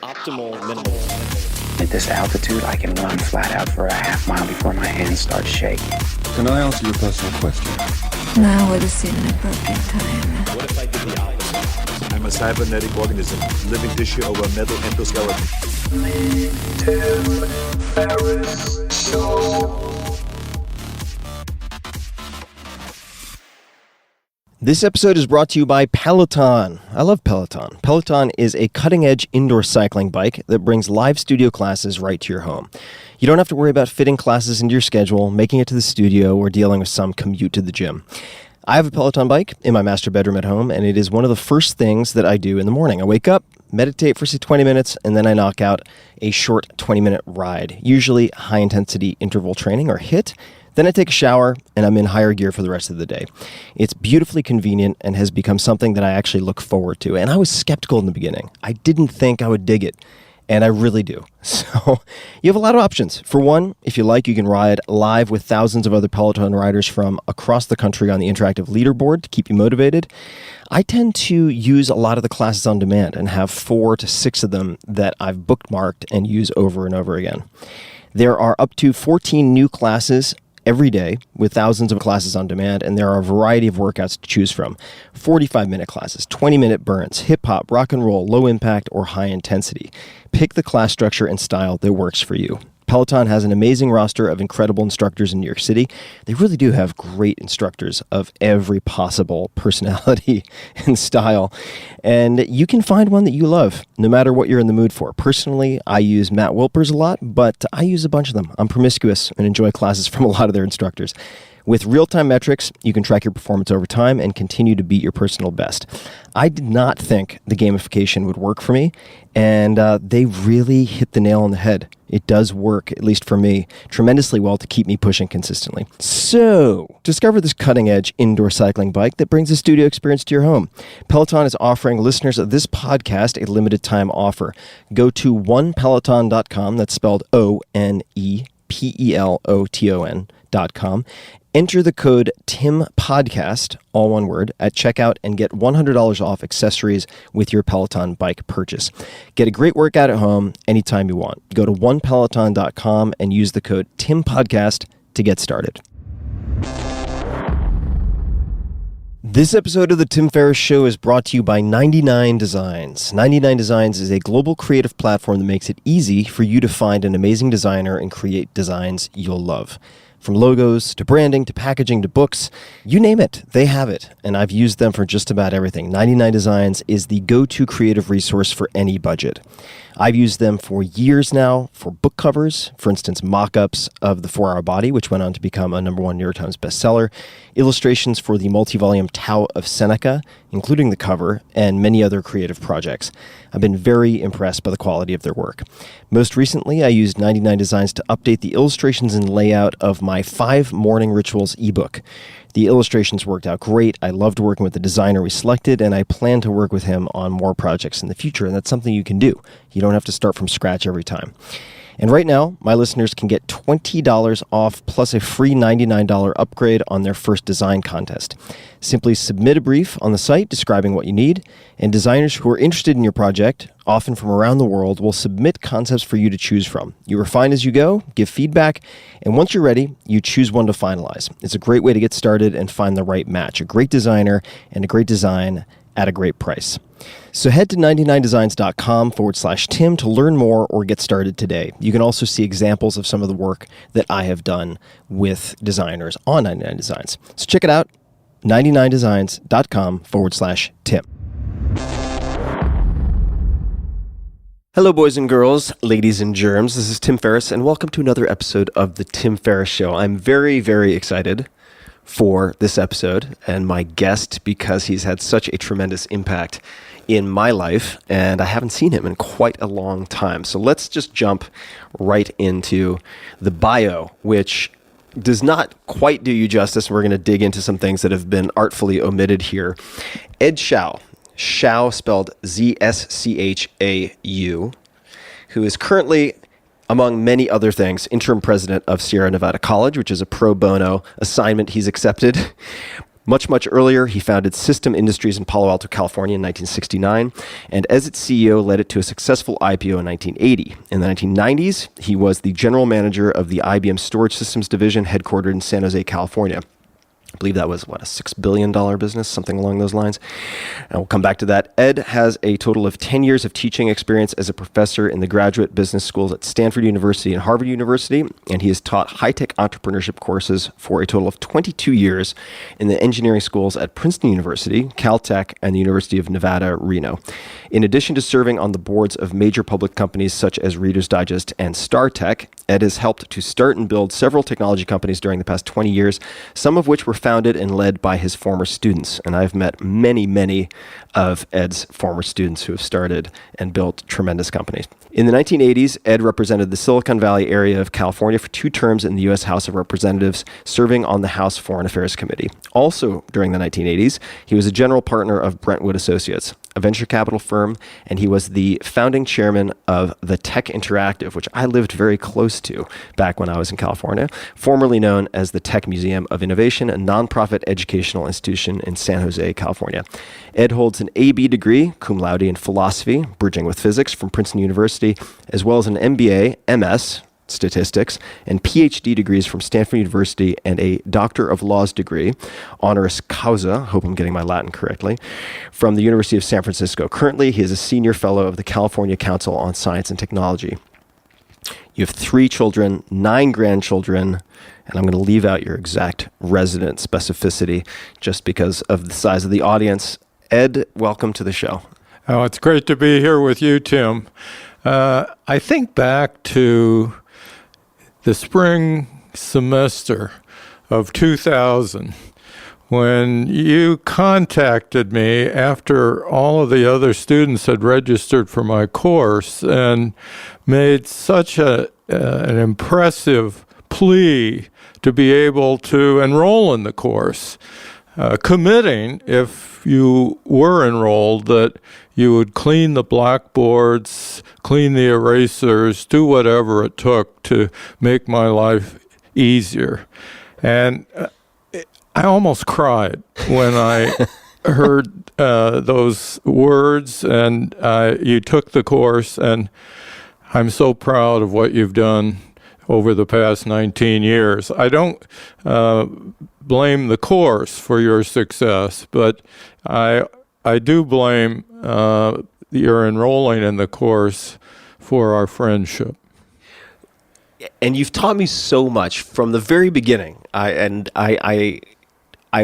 Optimal minimalism. At this altitude, I can run flat out for a half mile before my hands start shaking. Can I answer your personal question? Now would seem an appropriate time. What if I did the opposite? I'm a cybernetic organism, living tissue over a metal endoskeleton. Tim Ferriss Show. This episode is brought to you by Peloton. I love Peloton. Peloton is a cutting-edge indoor cycling bike that brings live studio classes right to your home. You don't have to worry about fitting classes into your schedule, making it to the studio, or dealing with some commute to the gym. I have a Peloton bike in my master bedroom at home, and it is one of the first things that I do in the morning. I wake up, meditate for 20 minutes, and then I knock out a short 20-minute ride, usually high-intensity interval training or HIIT. Then I take a shower, and I'm in higher gear for the rest of the day. It's beautifully convenient and has become something that I actually look forward to. And I was skeptical in the beginning. I didn't think I would dig it, and I really do. So you have a lot of options. For one, if you like, you can ride live with thousands of other Peloton riders from across the country on the interactive leaderboard to keep you motivated. I tend to use a lot of the classes on demand and have 4 to 6 of them that I've bookmarked and use over and over again. There are up to 14 new classes every day with thousands of classes on demand, and there are a variety of workouts to choose from. 45-minute classes, 20-minute burns, hip-hop, rock and roll, low impact, or high intensity. Pick the class structure and style that works for you. Peloton has an amazing roster of incredible instructors in New York City. They really do have great instructors of every possible personality and style. And you can find one that you love, no matter what you're in the mood for. Personally, I use Matt Wilper's a lot, but I use a bunch of them. I'm promiscuous and enjoy classes from a lot of their instructors. With real-time metrics, you can track your performance over time and continue to beat your personal best. I did not think the gamification would work for me, and they really hit the nail on the head. It does work, at least for me, tremendously well to keep me pushing consistently. So, discover this cutting-edge indoor cycling bike that brings a studio experience to your home. Peloton is offering listeners of this podcast a limited-time offer. Go to onepeloton.com, that's spelled ONEPELOTON.com. Enter the code TIMPODCAST, all one word, at checkout and get $100 off accessories with your Peloton bike purchase. Get a great workout at home anytime you want. Go to onepeloton.com and use the code TIMPODCAST to get started. This episode of The Tim Ferriss Show is brought to you by 99 Designs. 99 Designs is a global creative platform that makes it easy for you to find an amazing designer and create designs you'll love. From logos to branding to packaging to books, you name it, they have it. And I've used them for just about everything. 99 Designs is the go-to creative resource for any budget. I've used them for years now for book covers, for instance, mock-ups of The 4-Hour Body, which went on to become a #1 New York Times bestseller, illustrations for the multi-volume Tao of Seneca, including the cover, and many other creative projects. I've been very impressed by the quality of their work. Most recently, I used 99 Designs to update the illustrations and layout of my 5 Morning Rituals ebook. The illustrations worked out great. I loved working with the designer we selected, and I plan to work with him on more projects in the future, and that's something you can do. You don't have to start from scratch every time. And right now, my listeners can get $20 off plus a free $99 upgrade on their first design contest. Simply submit a brief on the site describing what you need, and designers who are interested in your project, often from around the world, will submit concepts for you to choose from. You refine as you go, give feedback, and once you're ready, you choose one to finalize. It's a great way to get started and find the right match, a great designer and a great design at a great price. So head to 99designs.com/Tim to learn more or get started today. You can also see examples of some of the work that I have done with designers on 99 Designs. So check it out, 99designs.com/Tim. Hello, boys and girls, ladies and germs. This is Tim Ferriss, and welcome to another episode of The Tim Ferriss Show. I'm very, very excited for this episode and my guest because he's had such a tremendous impact in my life, and I haven't seen him in quite a long time. So let's just jump right into the bio, which does not quite do you justice. We're going to dig into some things that have been artfully omitted here. Ed Zschau, Zschau spelled Zschau, who is currently, among many other things, interim president of Sierra Nevada College, which is a pro bono assignment he's accepted. Much, much earlier, he founded System Industries in Palo Alto, California in 1969, and as its CEO, led it to a successful IPO in 1980. In the 1990s, he was the general manager of the IBM Storage Systems division headquartered in San Jose, California. I believe that was, a $6 billion business, something along those lines. And we'll come back to that. Ed has a total of 10 years of teaching experience as a professor in the graduate business schools at Stanford University and Harvard University, and he has taught high-tech entrepreneurship courses for a total of 22 years in the engineering schools at Princeton University, Caltech, and the University of Nevada, Reno. In addition to serving on the boards of major public companies such as Reader's Digest and StarTech, Ed has helped to start and build several technology companies during the past 20 years, some of which were founded and led by his former students. And I've met many, many of Ed's former students who have started and built tremendous companies. In the 1980s, Ed represented the Silicon Valley area of California for 2 terms in the U.S. House of Representatives, serving on the House Foreign Affairs Committee. Also during the 1980s, he was a general partner of Brentwood Associates, a venture capital firm, and he was the founding chairman of the Tech Interactive, which I lived very close to back when I was in California, formerly known as the Tech Museum of Innovation, a nonprofit educational institution in San Jose, California. Ed holds an AB degree, cum laude, in philosophy, bridging with physics, from Princeton University, as well as an MBA, MS, statistics, and PhD degrees from Stanford University, and a Doctor of Laws degree, honoris causa, hope I'm getting my Latin correctly, from the University of San Francisco. Currently, he is a senior fellow of the California Council on Science and Technology. You have 3 children, 9 grandchildren, and I'm going to leave out your exact resident specificity just because of the size of the audience. Ed, welcome to the show. Oh, it's great to be here with you, Tim. I think back to the spring semester of 2000 when you contacted me after all of the other students had registered for my course and made such an impressive plea to be able to enroll in the course, committing, if you were enrolled, that you would clean the blackboards, clean the erasers, do whatever it took to make my life easier. And I almost cried when I heard those words, and you took the course, and I'm so proud of what you've done over the past 19 years. I don't blame the course for your success, but I do blame your enrolling in the course for our friendship. And you've taught me so much from the very beginning. I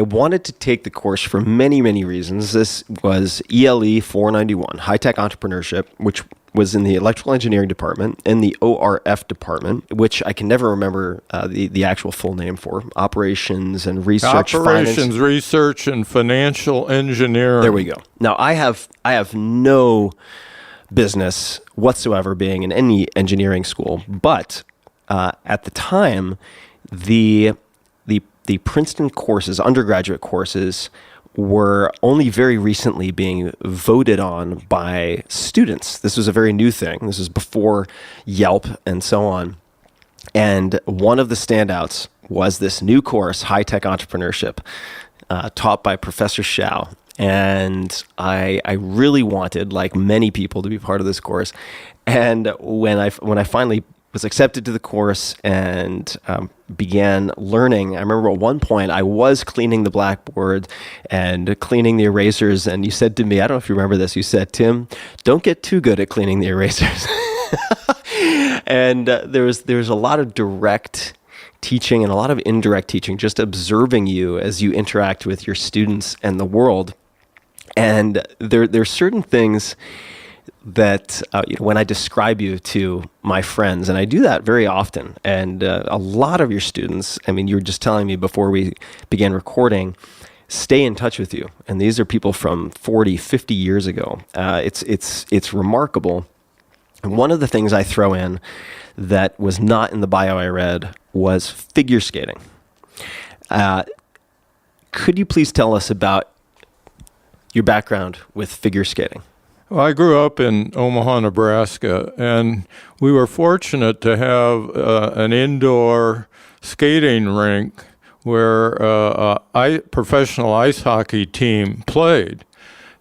wanted to take the course for many, many reasons. This was ELE 491, High Tech Entrepreneurship, which was in the electrical engineering department and the ORF department, which I can never remember the actual full name for, operations and research. Operations, research, and financial engineering. There we go. Now I have no business whatsoever being in any engineering school, but at the time, the Princeton courses, undergraduate courses, were only very recently being voted on by students. This was a very new thing. This was before Yelp and so on. And one of the standouts was this new course, High Tech Entrepreneurship, taught by Professor Zschau. And I really wanted, like many people, to be part of this course. And when I finally was accepted to the course and began learning, I remember at one point I was cleaning the blackboard and cleaning the erasers, and you said to me, I don't know if you remember this, you said, "Tim, don't get too good at cleaning the erasers." And there was a lot of direct teaching and a lot of indirect teaching, just observing you as you interact with your students and the world. And there's certain things that when I describe you to my friends, and I do that very often, and a lot of your students, I mean, you were just telling me before we began recording, stay in touch with you. And these are people from 40, 50 years ago. It's remarkable. And one of the things I throw in that was not in the bio I read was figure skating. Could you please tell us about your background with figure skating? Well, I grew up in Omaha, Nebraska, and we were fortunate to have an indoor skating rink where a professional ice hockey team played.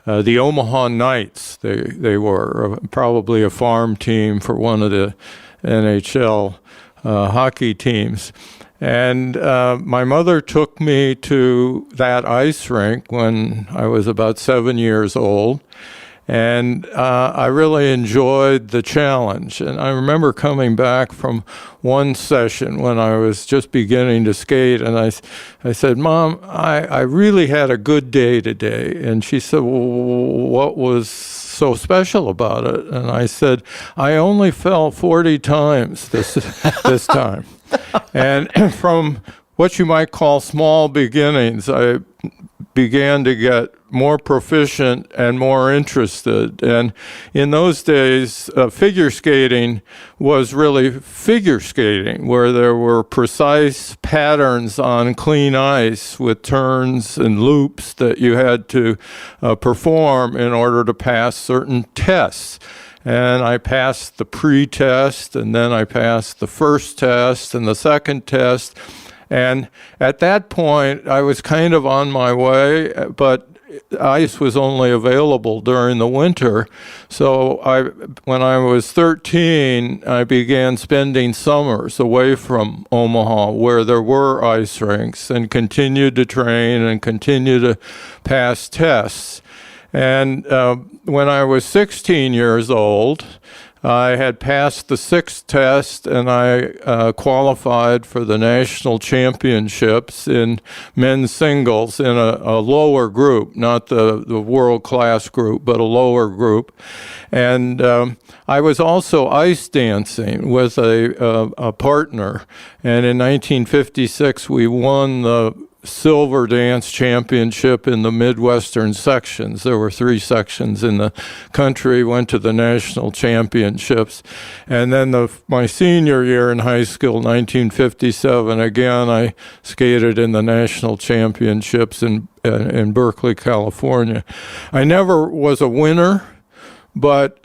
The Omaha Knights, they were probably a farm team for one of the NHL hockey teams. And my mother took me to that ice rink when I was about 7 years old. And I really enjoyed the challenge. And I remember coming back from one session when I was just beginning to skate, and I said, "Mom, I really had a good day today." And she said, "Well, what was so special about it?" And I said, "I only fell 40 times this time." And from what you might call small beginnings, I began to get more proficient and more interested. And in those days, figure skating was really figure skating, where there were precise patterns on clean ice with turns and loops that you had to perform in order to pass certain tests. And I passed the pre-test, and then I passed the first test and the second test. And at that point, I was kind of on my way, but ice was only available during the winter. So when I was 13, I began spending summers away from Omaha where there were ice rinks, and continued to train and continue to pass tests. And when I was 16 years old, I had passed the sixth test, and I qualified for the national championships in men's singles in a lower group, not the world-class group, but a lower group. And I was also ice dancing with a partner. And in 1956, we won the silver dance championship in the Midwestern sections. There were 3 sections in the country, went to the national championships. And then my senior year in high school, 1957, again, I skated in the national championships in Berkeley, California. I never was a winner, but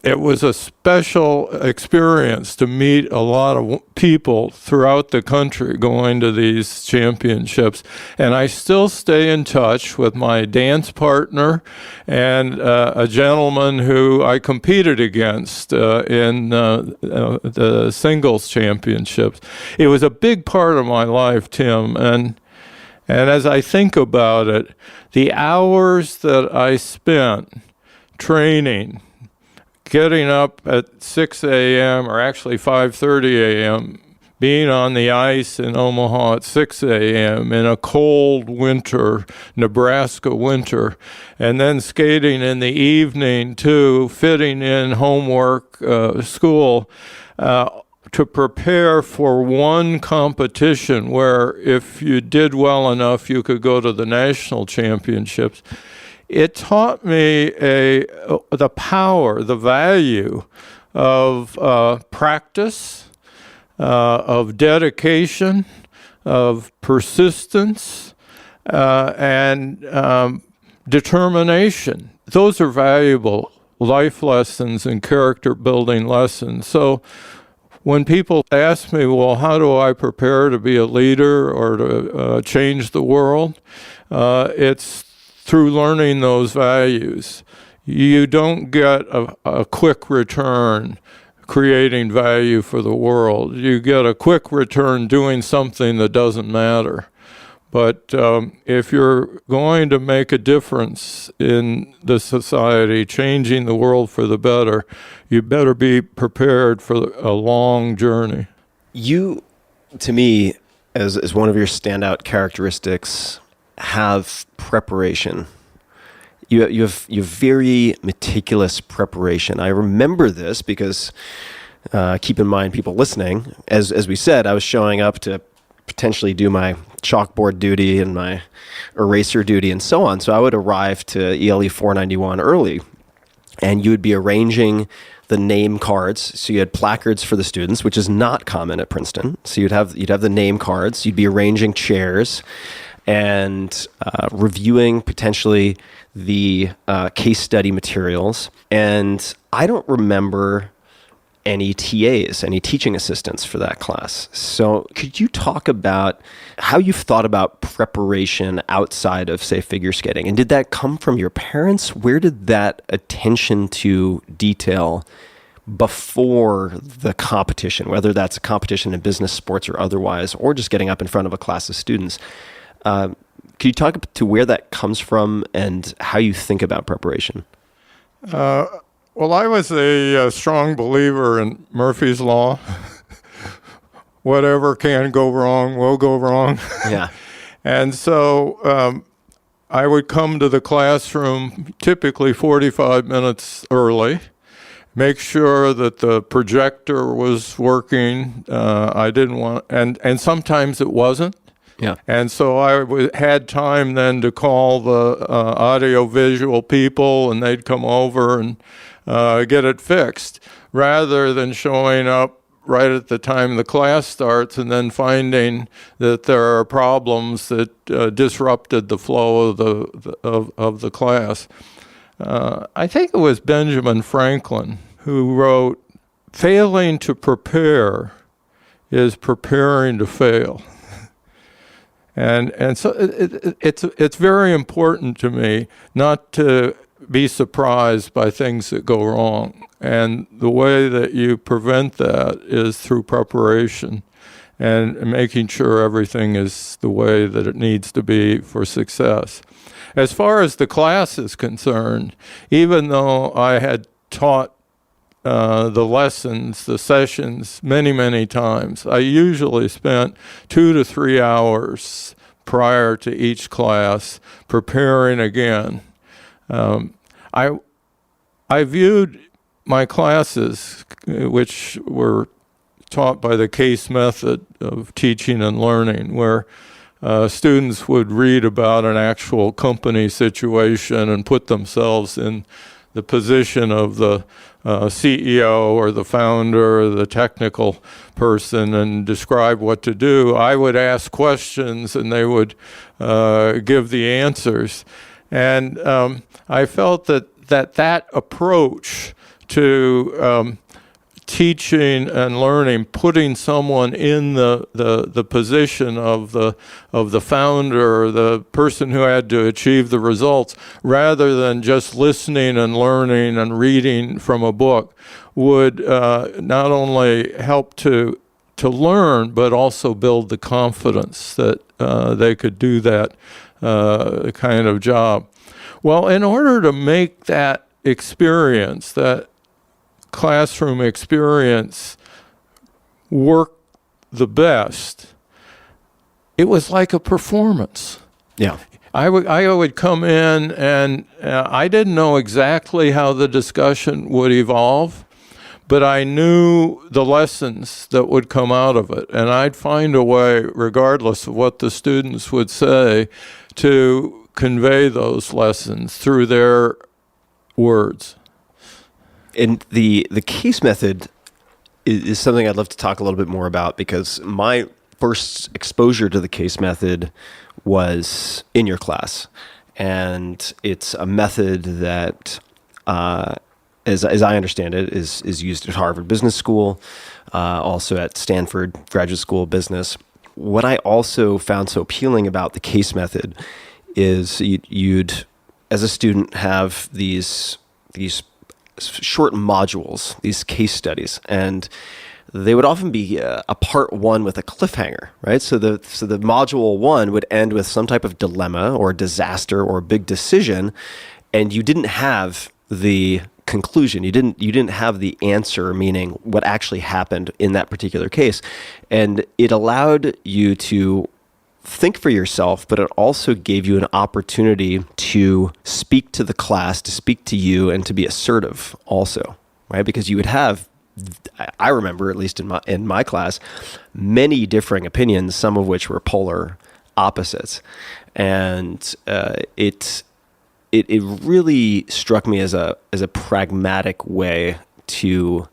it was a special experience to meet a lot of people throughout the country going to these championships. And I still stay in touch with my dance partner and a gentleman who I competed against in the singles championships. It was a big part of my life, Tim. And as I think about it, the hours that I spent training, getting up at 6 a.m. or actually 5:30 a.m., being on the ice in Omaha at 6 a.m. in a cold winter, Nebraska winter, and then skating in the evening too, fitting in homework, school, to prepare for one competition where if you did well enough, you could go to the national championships. It taught me the power, the value of practice, of dedication, of persistence, and determination. Those are valuable life lessons and character building lessons. So when people ask me, well, how do I prepare to be a leader or to change the world? It's through learning those values. You don't get a quick return creating value for the world. You get a quick return doing something that doesn't matter. But if you're going to make a difference in the society, changing the world for the better, you better be prepared for a long journey. You, to me, as one of your standout characteristics, have preparation. You have very meticulous preparation. I remember this because, keep in mind, people listening, as we said, I was showing up to potentially do my chalkboard duty and my eraser duty and so on. So I would arrive to ELE 491 early, and you would be arranging the name cards. So you had placards for the students, which is not common at Princeton. So you'd have the name cards. You'd be arranging chairs and reviewing potentially the case study materials. And I don't remember any TAs, any teaching assistants for that class. So could you talk about how you've thought about preparation outside of, say, figure skating? And did that come from your parents? Where did that attention to detail before the competition, whether that's a competition in business, sports, or otherwise, or just getting up in front of a class of students? Can you talk to where that comes from and how you think about preparation? Well, I was a strong believer in Murphy's Law. Whatever can go wrong will go wrong. Yeah. And so I would come to the classroom typically 45 minutes early, make sure that the projector was working. I didn't want, and sometimes it wasn't. Yeah. And so I had time then to call the audio-visual people, and they'd come over and get it fixed, rather than showing up right at the time the class starts and then finding that there are problems that disrupted the flow of the class. I think it was Benjamin Franklin who wrote, "Failing to prepare is preparing to fail." And so it's very important to me not to be surprised by things that go wrong. And the way that you prevent that is through preparation and making sure everything is the way that it needs to be for success. As far as the class is concerned, even though I had taught the lessons, the sessions, many, many times, I usually spent 2 to 3 hours prior to each class preparing again. I viewed my classes, which were taught by the case method of teaching and learning, where students would read about an actual company situation and put themselves in the position of the CEO or the founder or the technical person and describe what to do. I would ask questions and they would give the answers. And I felt that approach to teaching and learning, putting someone in the position of the founder, the person who had to achieve the results, rather than just listening and learning and reading from a book, would not only help to learn, but also build the confidence that they could do that kind of job. Well, in order to make that experience, that classroom experience, work the best, it was like a performance. Yeah. I would come in and I didn't know exactly how the discussion would evolve, but I knew the lessons that would come out of it. And I'd find a way, regardless of what the students would say, to convey those lessons through their words. And the case method is something I'd love to talk a little bit more about, because my first exposure to the case method was in your class. And it's a method that, as I understand it, is used at Harvard Business School, also at Stanford Graduate School of Business. What I also found so appealing about the case method is you'd, as a student, have these short modules, these case studies, and they would often be a part one with a cliffhanger, right? So the module one would end with some type of dilemma or disaster or big decision, and you didn't have the conclusion. You didn't have the answer, meaning what actually happened in that particular case. And it allowed you to think for yourself, but it also gave you an opportunity to speak to the class, to speak to you, and to be assertive also, right? Because you would have, I remember, at least in my class, many differing opinions, some of which were polar opposites. And it really struck me as a pragmatic way to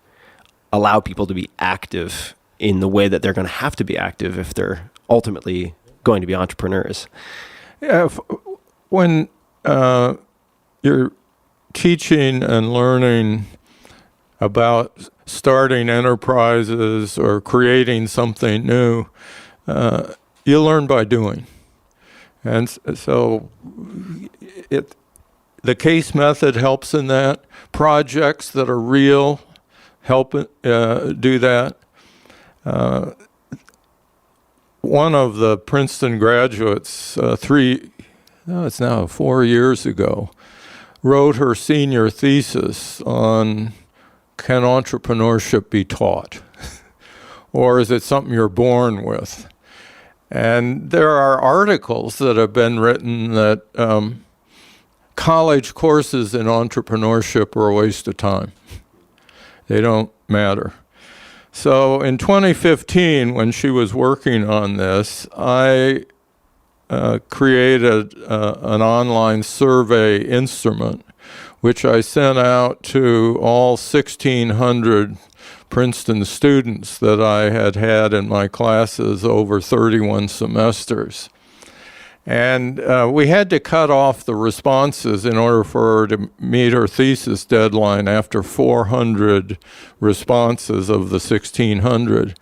allow people to be active in the way that they're going to have to be active if they're ultimately going to be entrepreneurs. Yeah, when you're teaching and learning about starting enterprises or creating something new, you learn by doing. And so the case method helps in that. Projects that are real help do that. One of the Princeton graduates, it's now 4 years ago, wrote her senior thesis on, can entrepreneurship be taught? Or is it something you're born with? And there are articles that have been written that college courses in entrepreneurship are a waste of time. They don't matter. So in 2015, when she was working on this, I created an online survey instrument, which I sent out to all 1,600 Princeton students that I had in my classes over 31 semesters. And we had to cut off the responses in order for her to meet her thesis deadline after 400 responses of the 1,600.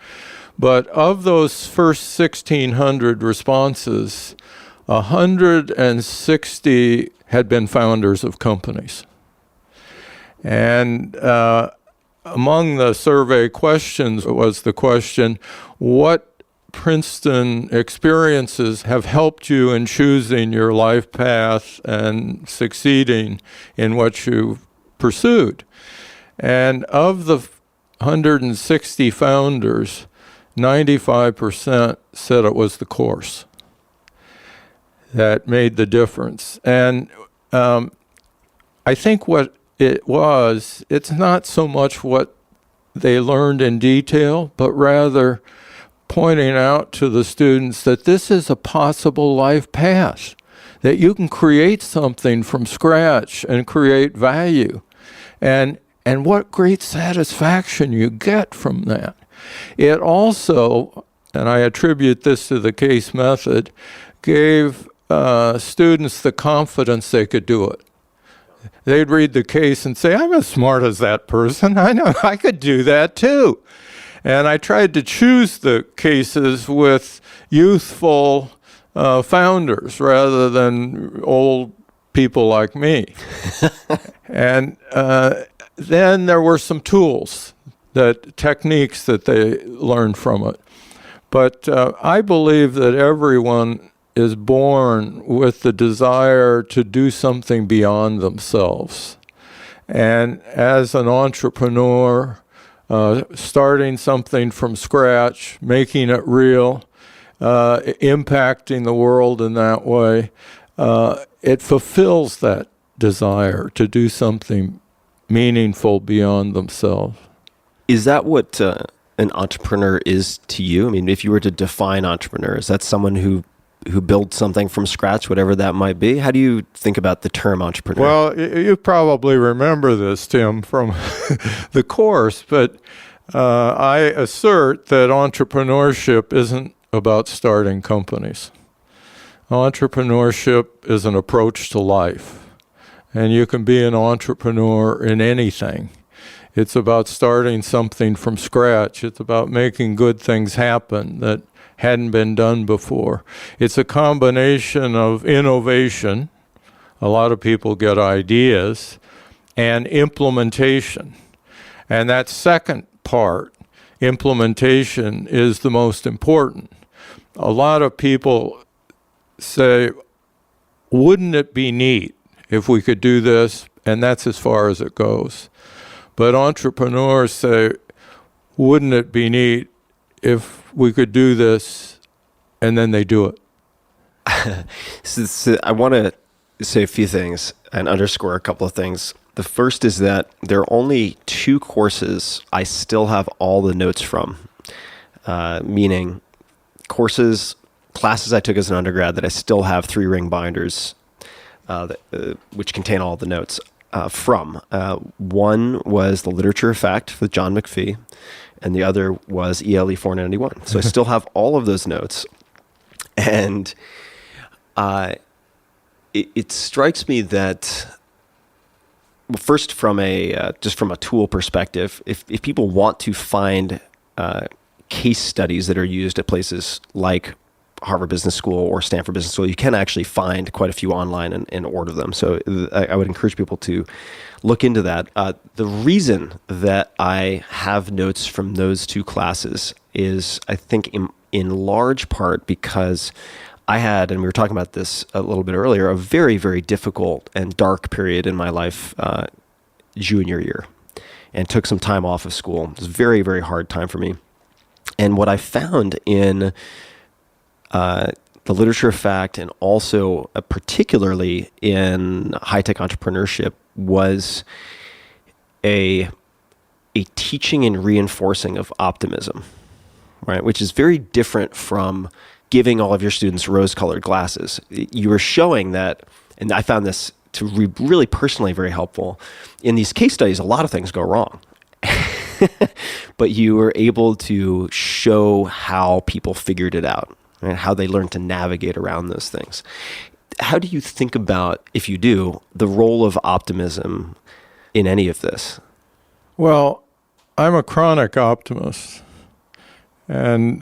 But of those first 1,600 responses, 160 had been founders of companies. And among the survey questions was the question, what Princeton experiences have helped you in choosing your life path and succeeding in what you've pursued? And of the 160 founders, 95% said it was the course that made the difference. And I think what it was, it's not so much what they learned in detail, but rather pointing out to the students that this is a possible life path, that you can create something from scratch and create value. And what great satisfaction you get from that. It also, and I attribute this to the case method, gave students the confidence they could do it. They'd read the case and say, I'm as smart as that person. I know I could do that too. And I tried to choose the cases with youthful founders rather than old people like me. And then there were some tools, techniques that they learned from it. But I believe that everyone is born with the desire to do something beyond themselves. And as an entrepreneur, starting something from scratch, making it real, impacting the world in that way, it fulfills that desire to do something meaningful beyond themselves. Is that what an entrepreneur is to you? I mean, if you were to define entrepreneur, is that someone who builds something from scratch, whatever that might be? How do you think about the term entrepreneur? Well, you probably remember this, Tim, from the course, but I assert that entrepreneurship isn't about starting companies. Entrepreneurship is an approach to life, and you can be an entrepreneur in anything. It's about starting something from scratch. It's about making good things happen that hadn't been done before. It's a combination of innovation, a lot of people get ideas, and implementation. And that second part, implementation, is the most important. A lot of people say, wouldn't it be neat if we could do this? And that's as far as it goes. But entrepreneurs say, wouldn't it be neat if we could do this, and then they do it. So I want to say a few things and underscore a couple of things. The first is that there are only 2 courses I still have all the notes from, meaning classes I took as an undergrad that I still have 3-ring binders, which contain all the notes from. One was The Literature Effect with John McPhee, and the other was ELE 491. So I still have all of those notes. And it strikes me that first from just from a tool perspective, if people want to find case studies that are used at places like Harvard Business School or Stanford Business School, you can actually find quite a few online and order them. So I would encourage people to look into that. The reason that I have notes from those two classes is, I think, in large part because I had, and we were talking about this a little bit earlier, a very, very difficult and dark period in my life junior year, and took some time off of school. It was a very, very hard time for me. And what I found in the literature of fact, and also particularly in high-tech entrepreneurship, was a teaching and reinforcing of optimism, right? Which is very different from giving all of your students rose-colored glasses. You were showing that, and I found this to be really personally very helpful. In these case studies, a lot of things go wrong. But you were able to show how people figured it out and how they learned to navigate around those things. How do you think about, if you do, the role of optimism in any of this? Well, I'm a chronic optimist. And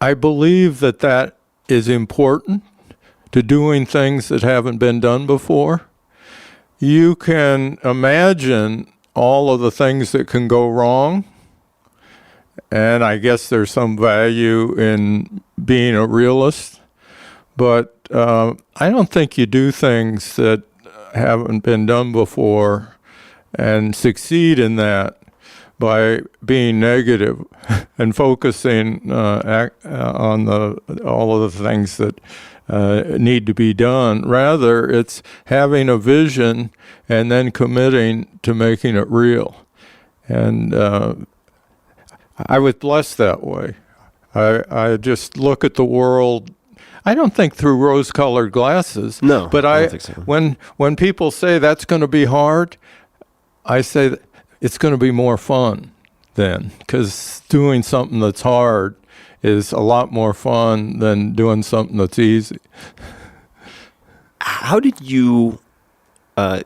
I believe that is important to doing things that haven't been done before. You can imagine all of the things that can go wrong, and I guess there's some value in being a realist, but I don't think you do things that haven't been done before and succeed in that by being negative and focusing on all of the things that need to be done. Rather, it's having a vision and then committing to making it real. And I was blessed that way. I just look at the world, I don't think through rose-colored glasses. No, but I don't think so. When people say that's going to be hard, I say that it's going to be more fun then, because doing something that's hard is a lot more fun than doing something that's easy. How did you, well,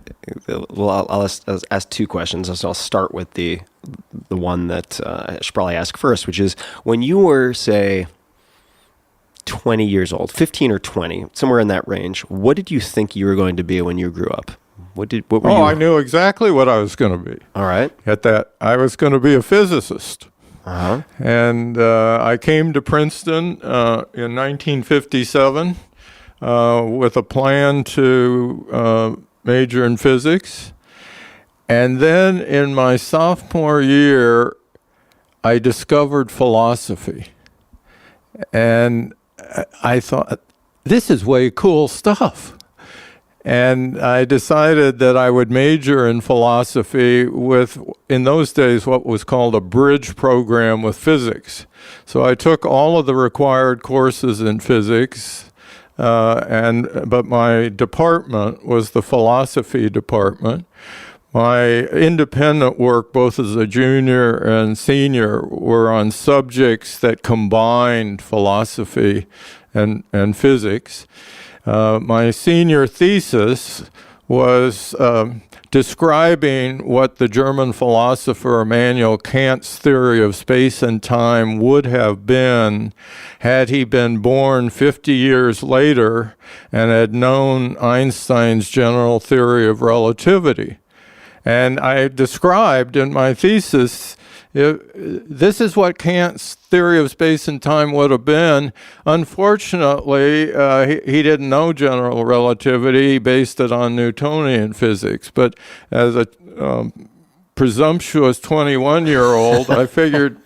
I'll ask two questions. So I'll start with the one that I should probably ask first, which is, when you were, say, 20 years old, 15 or 20, somewhere in that range, what did you think you were going to be when you grew up? What were you? I knew exactly what I was going to be. All right. I was going to be a physicist. Uh-huh. And I came to Princeton in 1957 with a plan to major in physics. And then in my sophomore year, I discovered philosophy. And I thought, this is way cool stuff. And I decided that I would major in philosophy with, in those days, what was called a bridge program with physics. So I took all of the required courses in physics, but my department was the philosophy department. My independent work, both as a junior and senior, were on subjects that combined philosophy and physics. My senior thesis was describing what the German philosopher Immanuel Kant's theory of space and time would have been had he been born 50 years later and had known Einstein's general theory of relativity. And I described in my thesis, this is what Kant's theory of space and time would have been. Unfortunately, he didn't know general relativity. He based it on Newtonian physics. But as a presumptuous 21-year-old, I figured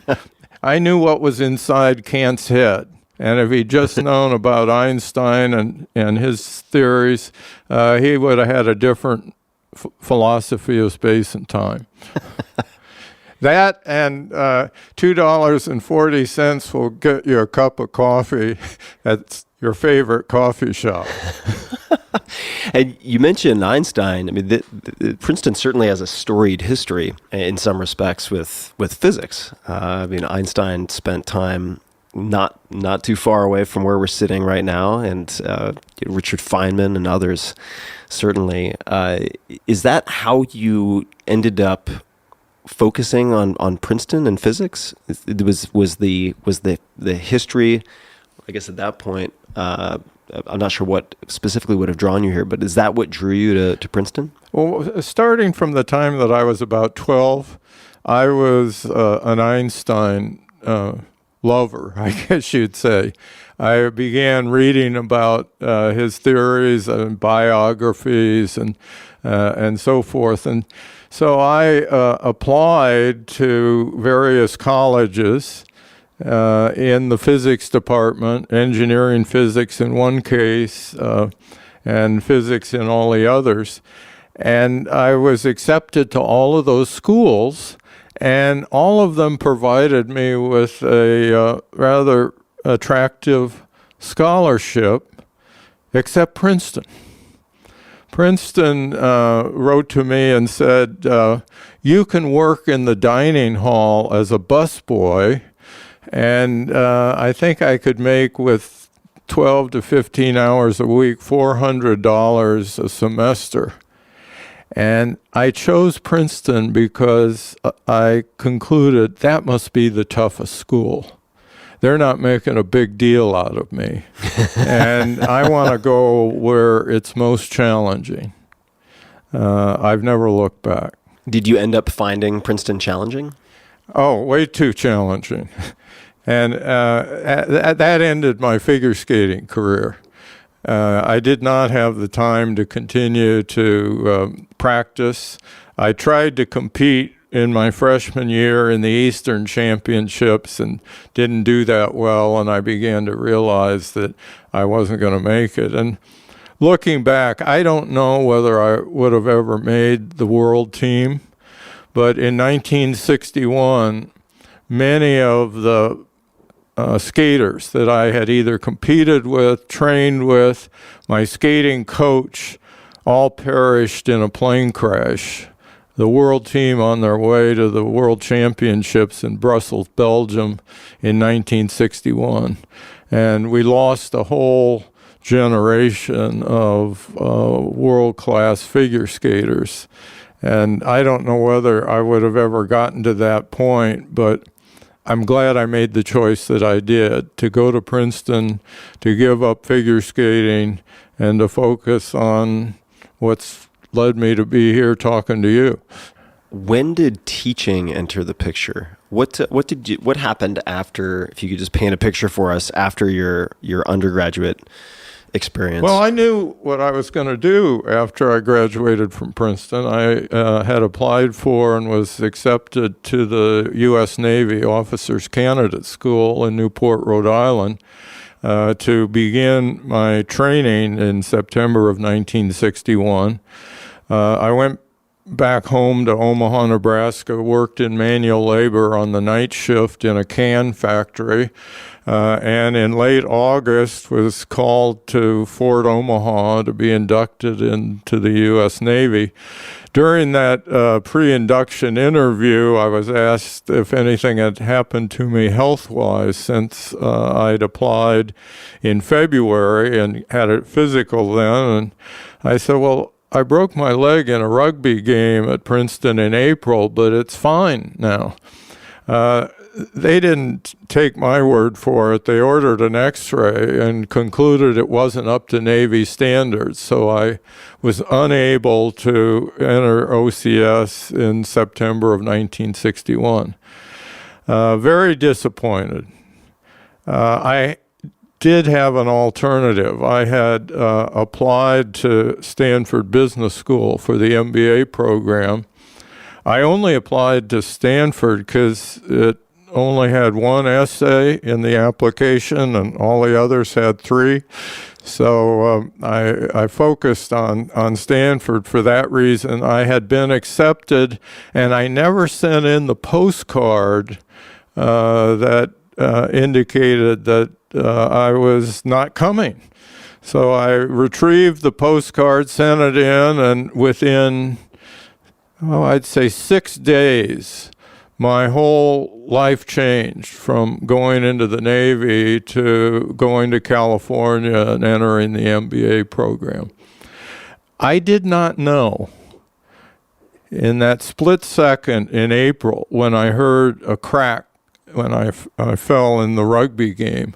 I knew what was inside Kant's head. And if he'd just known about Einstein and his theories, he would have had a different philosophy of space and time. That and $2.40 will get you a cup of coffee at your favorite coffee shop. And you mentioned Einstein. I mean, Princeton certainly has a storied history in some respects with physics. I mean, Einstein spent time not too far away from where we're sitting right now, and Richard Feynman and others, certainly. Is that how you ended up focusing on Princeton and physics? Was the history, I guess at that point, I'm not sure what specifically would have drawn you here, but is that what drew you to Princeton? Well, starting from the time that I was about 12, I was an Einstein lover, I guess you'd say. I began reading about his theories and biographies and so forth. And so I applied to various colleges in the physics department, engineering physics in one case, and physics in all the others. And I was accepted to all of those schools, and all of them provided me with a rather attractive scholarship, except Princeton. Princeton wrote to me and said, you can work in the dining hall as a busboy, and I think I could make with 12 to 15 hours a week, $400 a semester. And I chose Princeton because I concluded that must be the toughest school. They're not making a big deal out of me. And I want to go where it's most challenging. I've never looked back. Did you end up finding Princeton challenging? Oh, way too challenging. And that ended my figure skating career. I did not have the time to continue to practice. I tried to compete in my freshman year in the Eastern Championships and didn't do that well, and I began to realize that I wasn't going to make it. And looking back, I don't know whether I would have ever made the world team, but in 1961, many of the skaters that I had either competed with, trained with, my skating coach, all perished in a plane crash. The world team on their way to the World Championships in Brussels, Belgium in 1961. And we lost a whole generation of world-class figure skaters. And I don't know whether I would have ever gotten to that point, but I'm glad I made the choice that I did, to go to Princeton, to give up figure skating, and to focus on what's led me to be here talking to you. When did teaching enter the picture? What happened after, if you could just paint a picture for us, after your undergraduate experience? Well, I knew what I was going to do after I graduated from Princeton. I had applied for and was accepted to the U.S. Navy Officers Candidate School in Newport, Rhode Island, to begin my training in September of 1961. I went back home to Omaha, Nebraska, worked in manual labor on the night shift in a can factory, and in late August was called to Fort Omaha to be inducted into the U.S. Navy. During that pre-induction interview, I was asked if anything had happened to me health-wise since I'd applied in February and had a physical then, and I said, well, I broke my leg in a rugby game at Princeton in April, but it's fine now. They didn't take my word for it. They ordered an x-ray and concluded it wasn't up to Navy standards, so I was unable to enter OCS in September of 1961. Very disappointed. I did have an alternative. I had applied to Stanford Business School for the MBA program. I only applied to Stanford because it only had one essay in the application and all the others had three. So I focused on Stanford for that reason. I had been accepted, and I never sent in the postcard that indicated that I was not coming. So I retrieved the postcard, sent it in, and within, I'd say 6 days, my whole life changed from going into the Navy to going to California and entering the MBA program. I did not know in that split second in April when I heard a crack when I fell in the rugby game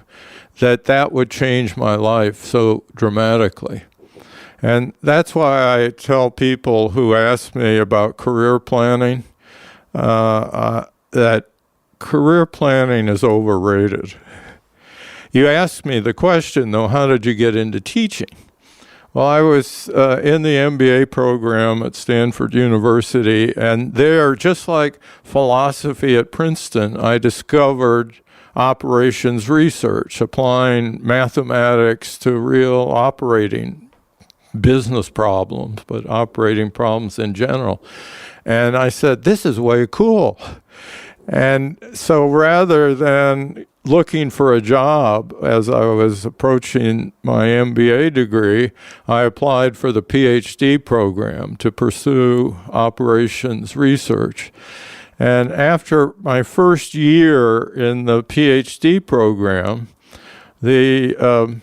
that would change my life so dramatically. And that's why I tell people who ask me about career planning that career planning is overrated. You asked me the question, though, how did you get into teaching? Well, I was in the MBA program at Stanford University, and there, just like philosophy at Princeton, I discovered operations research, applying mathematics to real operating business problems, but operating problems in general. And I said, this is way cool. And so rather than looking for a job as I was approaching my MBA degree, I applied for the PhD program to pursue operations research. And after my first year in the PhD program, the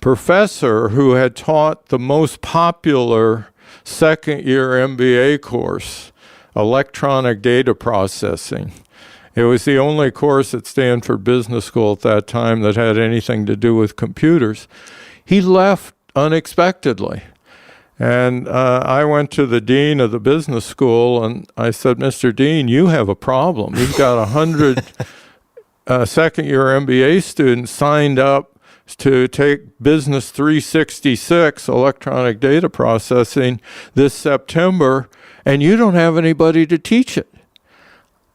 professor who had taught the most popular second-year MBA course, electronic data processing. It was the only course at Stanford Business School at that time that had anything to do with computers. He left unexpectedly. And I went to the dean of the business school and I said, Mr. Dean, you have a problem. You've got 100 second-year MBA students signed up to take Business 366, electronic data processing, this September, and you don't have anybody to teach it.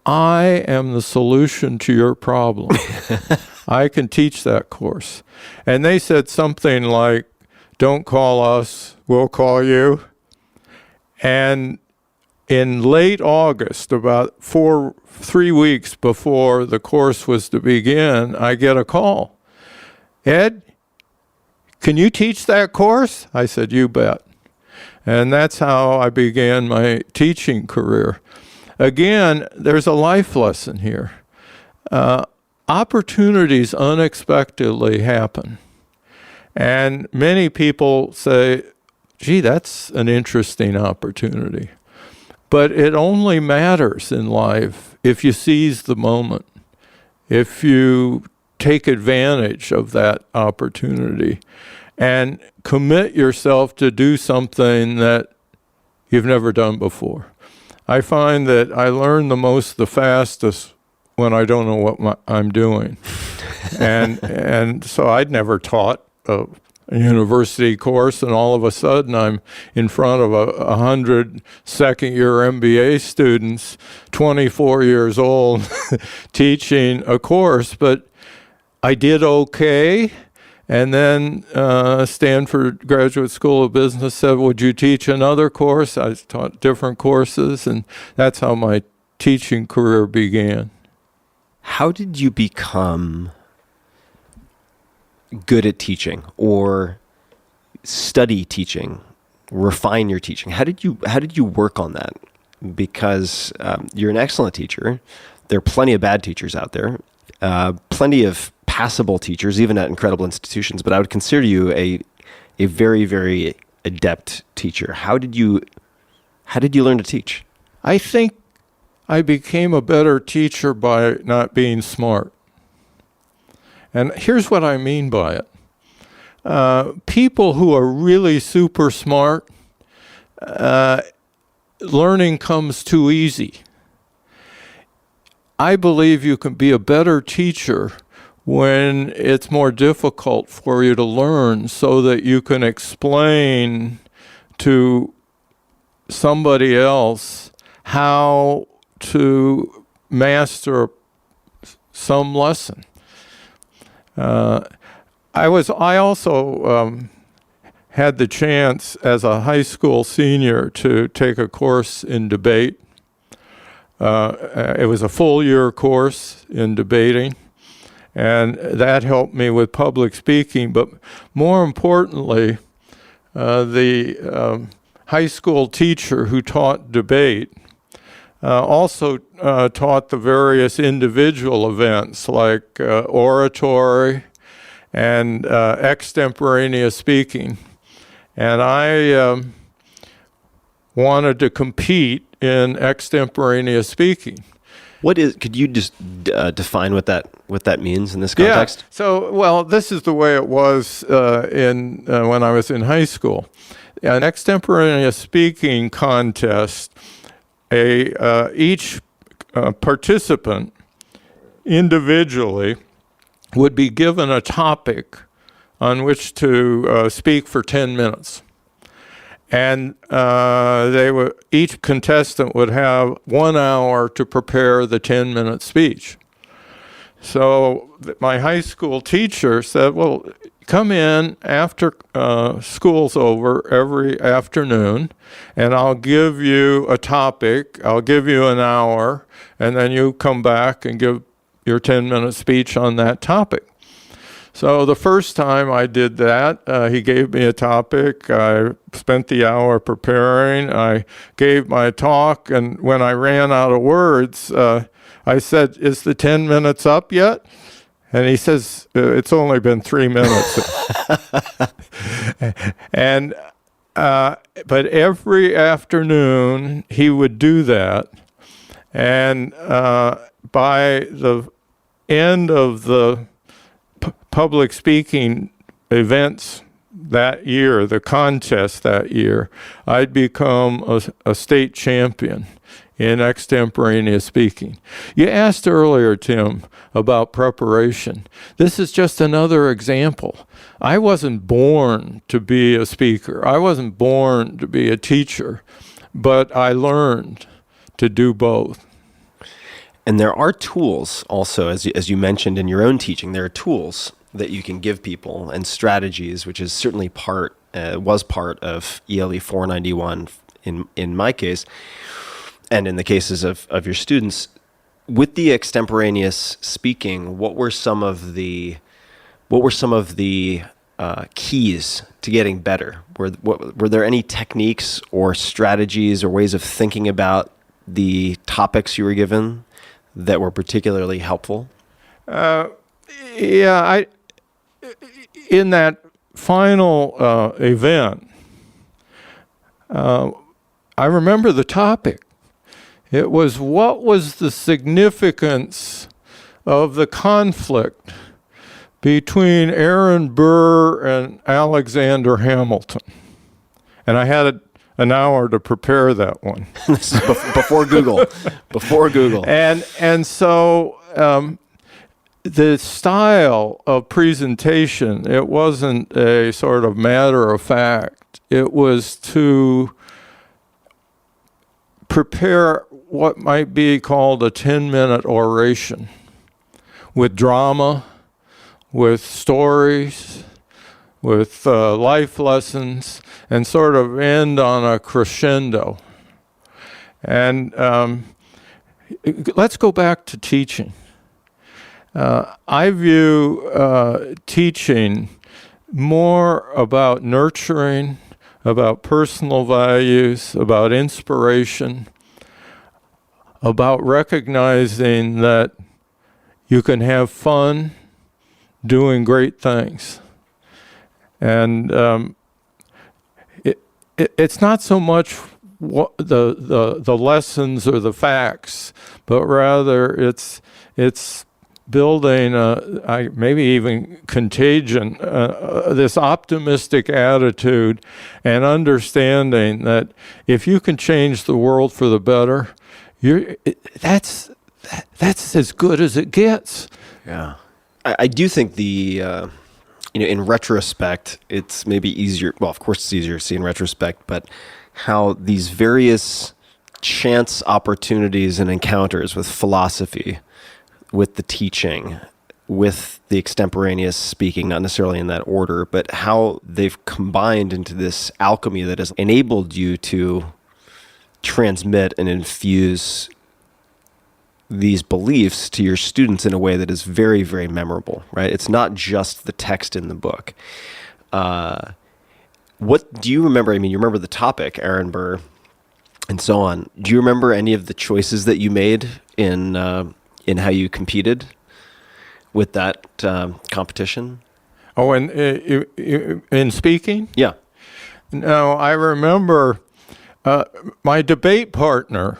I am the solution to your problem. I can teach that course. And they said something like, don't call us, we'll call you. And in late August, about 3 weeks before the course was to begin, I get a call. Ed, can you teach that course? I said, you bet. And that's how I began my teaching career. Again, there's a life lesson here. Opportunities unexpectedly happen. And many people say, gee, that's an interesting opportunity. But it only matters in life if you seize the moment, if you take advantage of that opportunity and commit yourself to do something that you've never done before. I find that I learn the fastest when I don't know what I'm doing. and so I'd never taught a university course, and all of a sudden I'm in front of 100 second-year MBA students, 24 years old, teaching a course. But I did okay. And then Stanford Graduate School of Business said, would you teach another course? I taught different courses, and that's how my teaching career began. How did you become good at teaching or study teaching, refine your teaching? How did you work on that? Because you're an excellent teacher. There are plenty of bad teachers out there, plenty of passable teachers, even at incredible institutions, but I would consider you a very, very adept teacher. How did you learn to teach? I think I became a better teacher by not being smart. And here's what I mean by it. People who are really super smart, learning comes too easy. I believe you can be a better teacher when it's more difficult for you to learn, so that you can explain to somebody else how to master some lesson. I also had the chance as a high school senior to take a course in debate. It was a full year course in debating, and that helped me with public speaking. But more importantly, the high school teacher who taught debate also taught the various individual events like oratory and extemporaneous speaking. And I wanted to compete in extemporaneous speaking. Could you just define what that means in this context? Yeah. So, well, this is the way it was when I was in high school. An extemporaneous speaking contest, each participant individually would be given a topic on which to speak for 10 minutes. And each contestant would have 1 hour to prepare the 10-minute speech. So my high school teacher said, well, come in after school's over every afternoon, and I'll give you a topic, I'll give you an hour, and then you come back and give your 10-minute speech on that topic. So the first time I did that, he gave me a topic. I spent the hour preparing. I gave my talk, and when I ran out of words, I said, "Is the 10 minutes up yet?" And he says, "It's only been 3 minutes." And but every afternoon he would do that, and by the end of the public speaking events that year, the contest that year, I'd become a state champion in extemporaneous speaking. You asked earlier, Tim, about preparation. This is just another example. I wasn't born to be a speaker. I wasn't born to be a teacher, but I learned to do both. And there are tools also, as you mentioned in your own teaching, there are tools that you can give people and strategies, which is certainly was part of ELE 491 in my case, and in the cases of your students. With the extemporaneous speaking, what were some of the keys to getting better? Were there any techniques or strategies or ways of thinking about the topics you were given that were particularly helpful? In that final event, I remember the topic. It was, what was the significance of the conflict between Aaron Burr and Alexander Hamilton? And I had an hour to prepare that one. This is before Google. Before Google. And so the style of presentation, it wasn't a sort of matter of fact. It was to prepare what might be called a 10-minute oration with drama, with stories, with life lessons, and sort of end on a crescendo. And let's go back to teaching. I view teaching more about nurturing, about personal values, about inspiration, about recognizing that you can have fun doing great things. And it's not so much what the lessons or the facts, but rather it's building maybe even contagion, this optimistic attitude, and understanding that if you can change the world for the better, that's as good as it gets. Yeah, I do think in retrospect, it's maybe easier. Well, of course, it's easier to see in retrospect, but how these various chance opportunities and encounters with philosophy, with the teaching, with the extemporaneous speaking, not necessarily in that order, but how they've combined into this alchemy that has enabled you to transmit and infuse these beliefs to your students in a way that is very, very memorable, right? It's not just the text in the book. What do you remember? I mean, you remember the topic, Aaron Burr, and so on. Do you remember any of the choices that you made in how you competed with that competition? Oh, and in speaking? Yeah. No, I remember my debate partner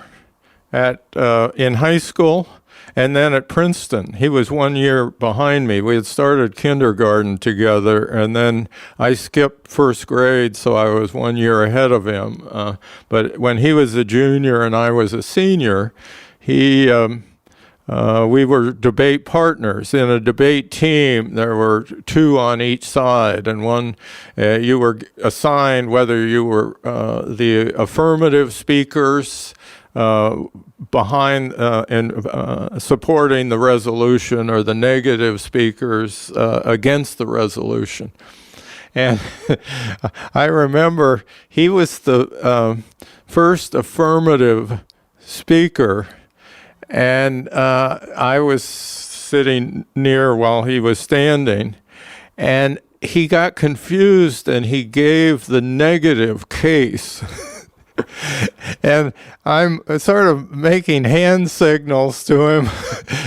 in high school and then at Princeton. He was 1 year behind me. We had started kindergarten together, and then I skipped first grade, so I was 1 year ahead of him. But when he was a junior and I was a senior, we were debate partners. In a debate team, there were two on each side, and one, you were assigned whether you were the affirmative speakers behind and supporting the resolution, or the negative speakers against the resolution. And I remember he was the first affirmative speaker, and I was sitting near while he was standing, and he got confused and he gave the negative case. And I'm sort of making hand signals to him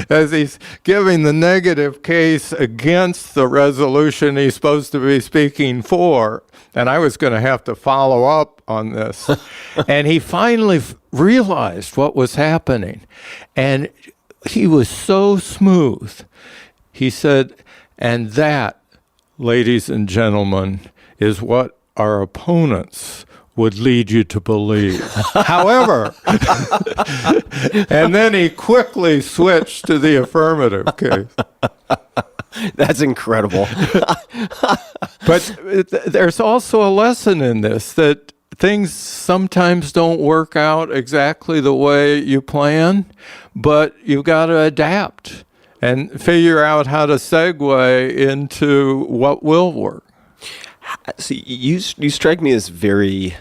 as he's giving the negative case against the resolution he's supposed to be speaking for. And I was going to have to follow up on this. And he finally realized what was happening. And he was so smooth. He said, "And that, ladies and gentlemen, is what our opponents would lead you to believe." However, and then he quickly switched to the affirmative case. That's incredible. But there's also a lesson in this, that things sometimes don't work out exactly the way you plan, but you've got to adapt and figure out how to segue into what will work. See, you strike me as very,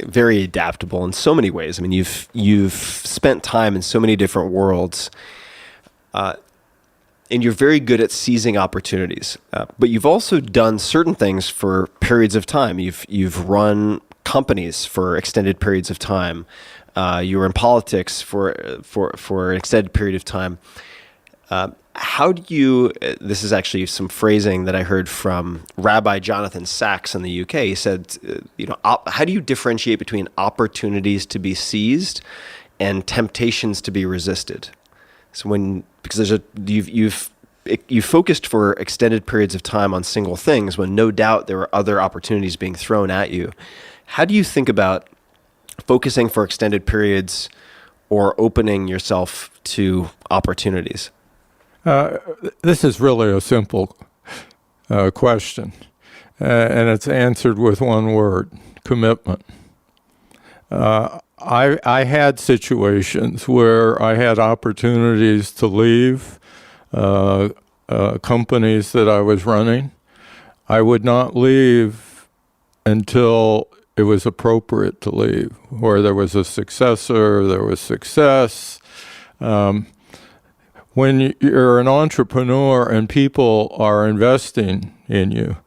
very adaptable in so many ways. I mean, you've spent time in so many different worlds, and you're very good at seizing opportunities. But you've also done certain things for periods of time. You've run companies for extended periods of time. You were in politics for an extended period of time. How do you, this is actually some phrasing that I heard from Rabbi Jonathan Sachs in the UK. He said, how do you differentiate between opportunities to be seized and temptations to be resisted? So because you've focused for extended periods of time on single things when no doubt there are other opportunities being thrown at you. How do you think about focusing for extended periods or opening yourself to opportunities? This is really a simple question, and it's answered with one word: commitment. I had situations where I had opportunities to leave companies that I was running. I would not leave until it was appropriate to leave, where there was a successor, there was success. When you're an entrepreneur and people are investing in you,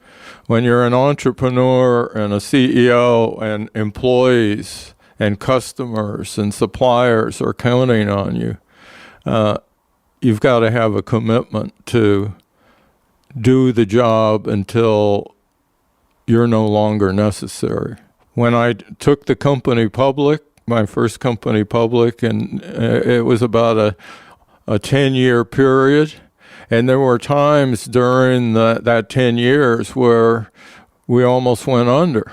when you're an entrepreneur and a CEO and employees and customers and suppliers are counting on you, you've got to have a commitment to do the job until you're no longer necessary. When I took the company public, my first company public, and it was about a 10-year period, and there were times during that 10 years where we almost went under.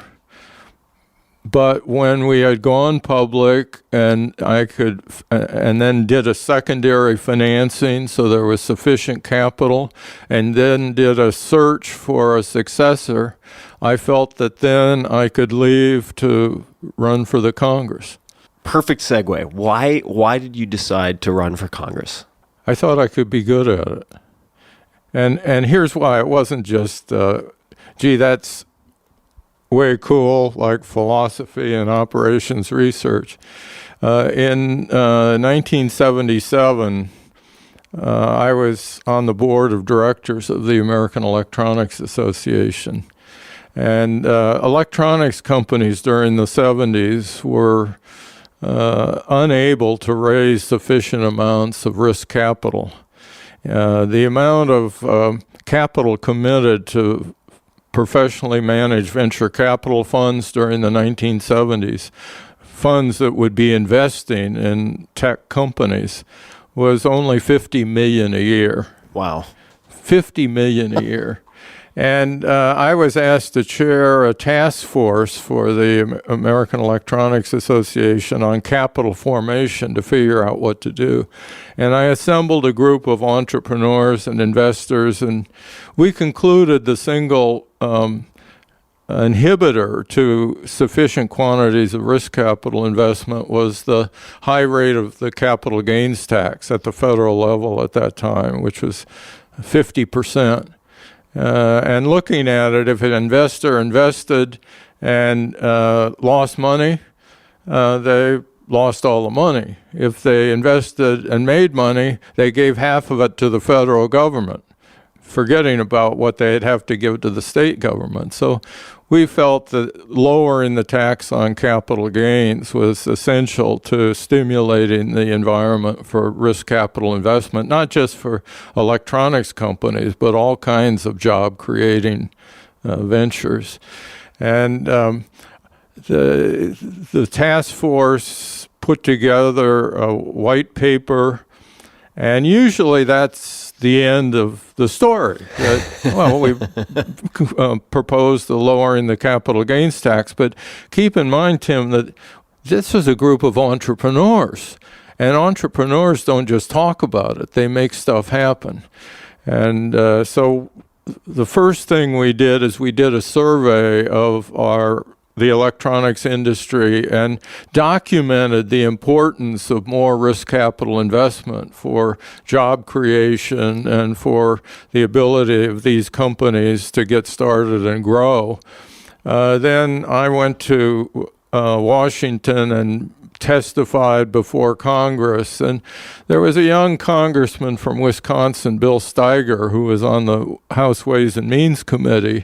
But when we had gone public and and then did a secondary financing, so there was sufficient capital, and then did a search for a successor, I felt that then I could leave to run for the Congress. Perfect segue. Why did you decide to run for Congress? I thought I could be good at it. And here's why. It wasn't just, that's way cool, like philosophy and operations research. In 1977, I was on the board of directors of the American Electronics Association. And electronics companies during the 70s were unable to raise sufficient amounts of risk capital. The amount of capital committed to professionally managed venture capital funds during the 1970s, funds that would be investing in tech companies, was only $50 million a year. Wow. $50 million a year. And I was asked to chair a task force for the American Electronics Association on capital formation to figure out what to do. And I assembled a group of entrepreneurs and investors, and we concluded the single inhibitor to sufficient quantities of risk capital investment was the high rate of the capital gains tax at the federal level at that time, which was 50%. And looking at it, if an investor invested and lost money, they lost all the money. If they invested and made money, they gave half of it to the federal government, forgetting about what they'd have to give to the state government. So we felt that lowering the tax on capital gains was essential to stimulating the environment for risk capital investment, not just for electronics companies, but all kinds of job-creating ventures. And the task force put together a white paper, and usually that's the end of the story. We proposed the lowering the capital gains tax, but keep in mind, Tim, that this was a group of entrepreneurs, and entrepreneurs don't just talk about it, they make stuff happen. And so the first thing we did is we did a survey of the electronics industry and documented the importance of more risk capital investment for job creation and for the ability of these companies to get started and grow. Then I went to Washington and testified before Congress, and there was a young congressman from Wisconsin, Bill Steiger, who was on the House Ways and Means Committee,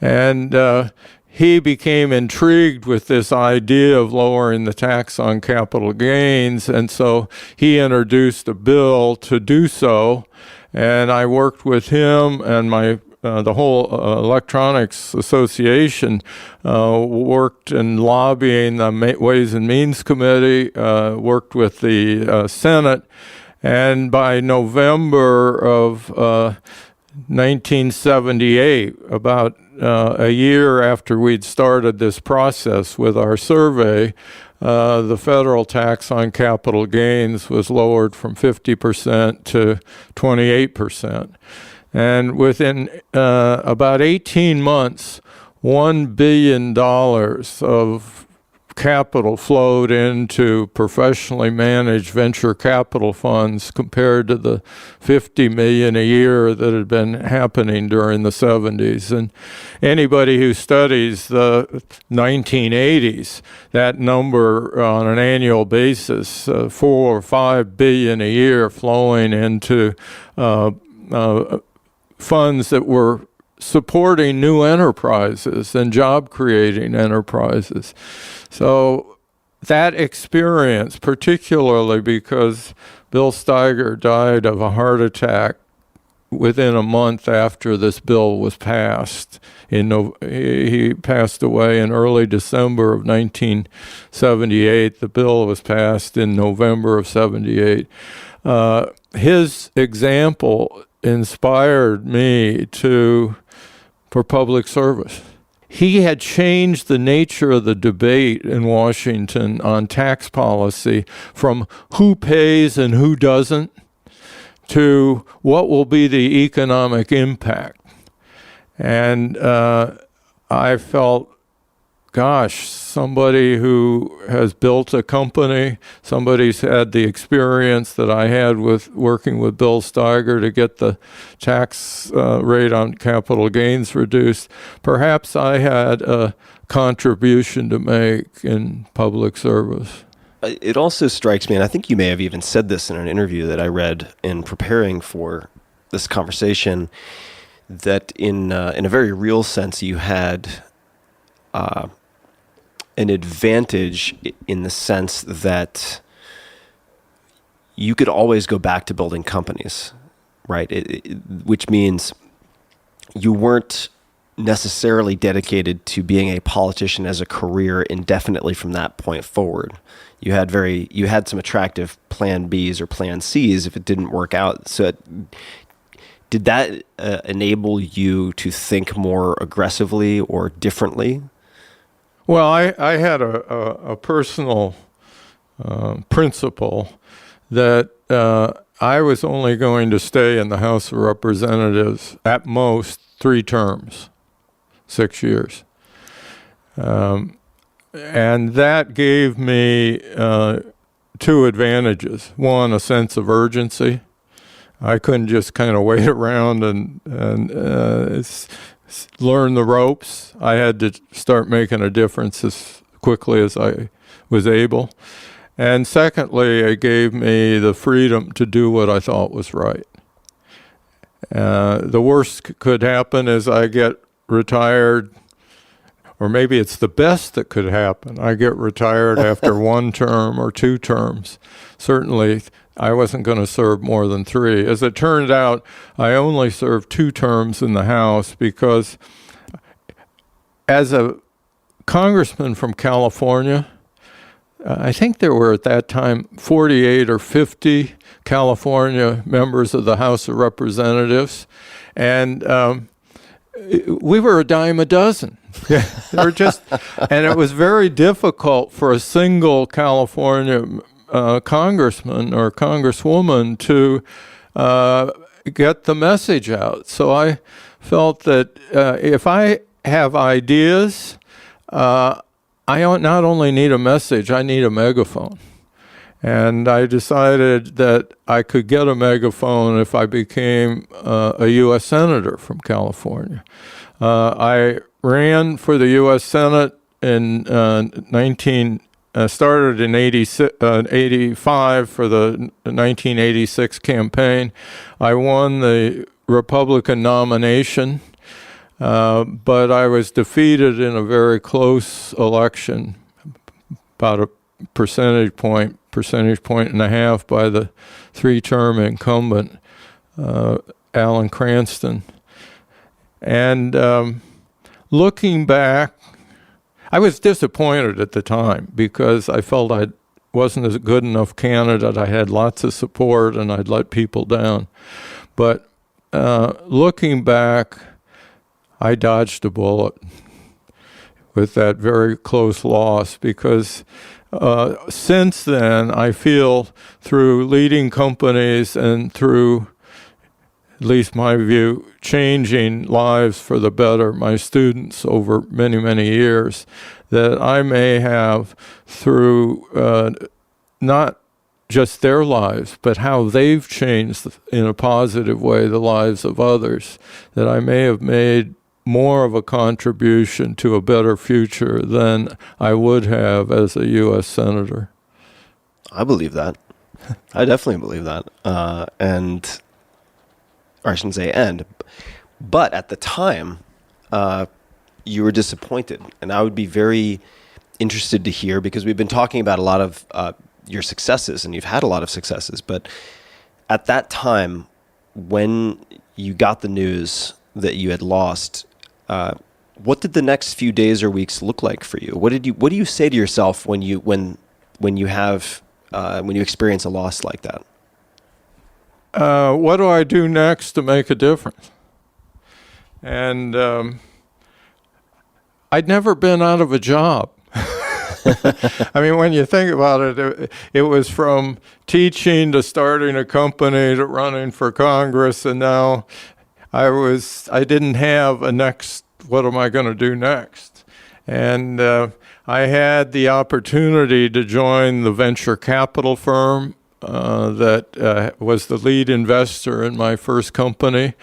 and he became intrigued with this idea of lowering the tax on capital gains, and so he introduced a bill to do so. And I worked with him, and the whole Electronics Association worked in lobbying the Ways and Means Committee, worked with the Senate, and by November of 1978, about a year after we'd started this process with our survey, the federal tax on capital gains was lowered from 50% to 28%. And within about 18 months, $1 billion of capital flowed into professionally managed venture capital funds compared to the $50 million a year that had been happening during the 70s. And anybody who studies the 1980s, that number on an annual basis, 4 or 5 billion a year flowing into funds that were supporting new enterprises and job-creating enterprises. So that experience, particularly because Bill Steiger died of a heart attack within a month after this bill was passed. He passed away in early December of 1978. The bill was passed in November of 78. His example inspired me for public service. He had changed the nature of the debate in Washington on tax policy from who pays and who doesn't to what will be the economic impact. And I felt, gosh, somebody who has built a company, somebody's had the experience that I had with working with Bill Steiger to get the tax rate on capital gains reduced. Perhaps I had a contribution to make in public service. It also strikes me, and I think you may have even said this in an interview that I read in preparing for this conversation, that in a very real sense, you had an advantage in the sense that you could always go back to building companies, right? Which means you weren't necessarily dedicated to being a politician as a career indefinitely from that point forward. You had some attractive plan Bs or plan Cs if it didn't work out. So did that enable you to think more aggressively or differently? Well, I had a personal principle that I was only going to stay in the House of Representatives at most 3 terms, 6 years. And that gave me 2 advantages. One, a sense of urgency. I couldn't just kind of wait around and learn the ropes. I had to start making a difference as quickly as I was able. And secondly, it gave me the freedom to do what I thought was right. The worst could happen is I get retired, or maybe it's the best that could happen. I get retired after 1 term or 2 terms. Certainly, I wasn't going to serve more than 3. As it turned out, I only served 2 terms in the House because as a congressman from California, I think there were at that time 48 or 50 California members of the House of Representatives, and we were a dime a dozen. They were just, and it was very difficult for a single California congressman or congresswoman to get the message out. So I felt that if I have ideas, I not only need a message, I need a megaphone. And I decided that I could get a megaphone if I became a U.S. Senator from California. I ran for the U.S. Senate in started in 85 for the 1986 campaign. I won the Republican nomination. But I was defeated in a very close election, about a percentage point and a half by the 3-term incumbent, Alan Cranston. And looking back, I was disappointed at the time because I felt I wasn't a good enough candidate. I had lots of support and I'd let people down. But looking back, I dodged a bullet with that very close loss because since then, I feel through leading companies and through, at least my view, changing lives for the better, my students over many, many years, that I may have through not just their lives, but how they've changed in a positive way the lives of others, that I may have made more of a contribution to a better future than I would have as a U.S. Senator. I believe that. I definitely believe that. Or I shouldn't say and. But at the time, you were disappointed. And I would be very interested to hear, because we've been talking about a lot of your successes, and you've had a lot of successes. But at that time, when you got the news that you had lost, what did the next few days or weeks look like for you? What do you say to yourself when you experience a loss like that? What do I do next to make a difference? And I'd never been out of a job. I mean, when you think about it, it was from teaching to starting a company to running for Congress, and now I didn't have a next, what am I going to do next? And I had the opportunity to join the venture capital firm that was the lead investor in my first company.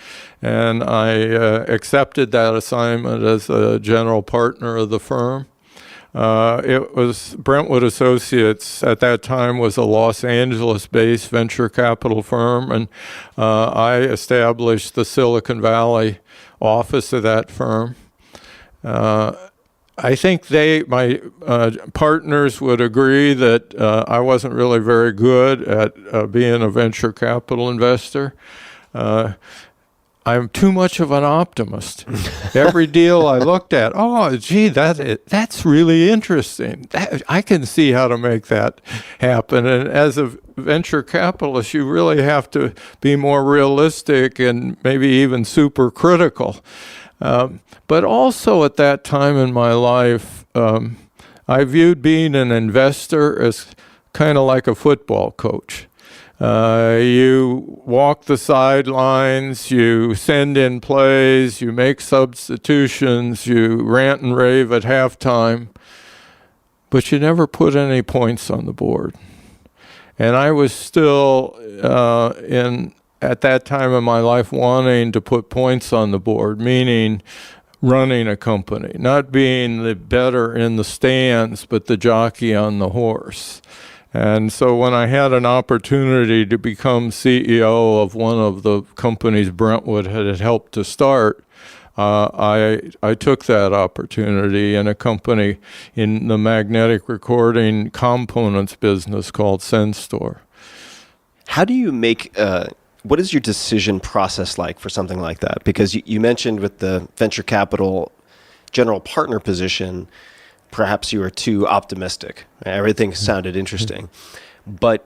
And I accepted that assignment as a general partner of the firm. It was Brentwood Associates at that time was a Los Angeles-based venture capital firm, and I established the Silicon Valley office of that firm. I think my partners would agree that I wasn't really very good at being a venture capital investor. I'm too much of an optimist. Every deal I looked at, that's really interesting. I can see how to make that happen. And as a venture capitalist, you really have to be more realistic and maybe even super critical. But also at that time in my life, I viewed being an investor as kind of like a football coach. You walk the sidelines, you send in plays, you make substitutions, you rant and rave at halftime, but you never put any points on the board. And I was still at that time in my life wanting to put points on the board, meaning running a company, not being the bettor in the stands, but the jockey on the horse. And so when I had an opportunity to become CEO of one of the companies Brentwood had helped to start, I took that opportunity in a company in the magnetic recording components business called SenStore. How do you make, what is your decision process like for something like that? Because you mentioned with the venture capital general partner position, perhaps you were too optimistic. Everything sounded interesting. But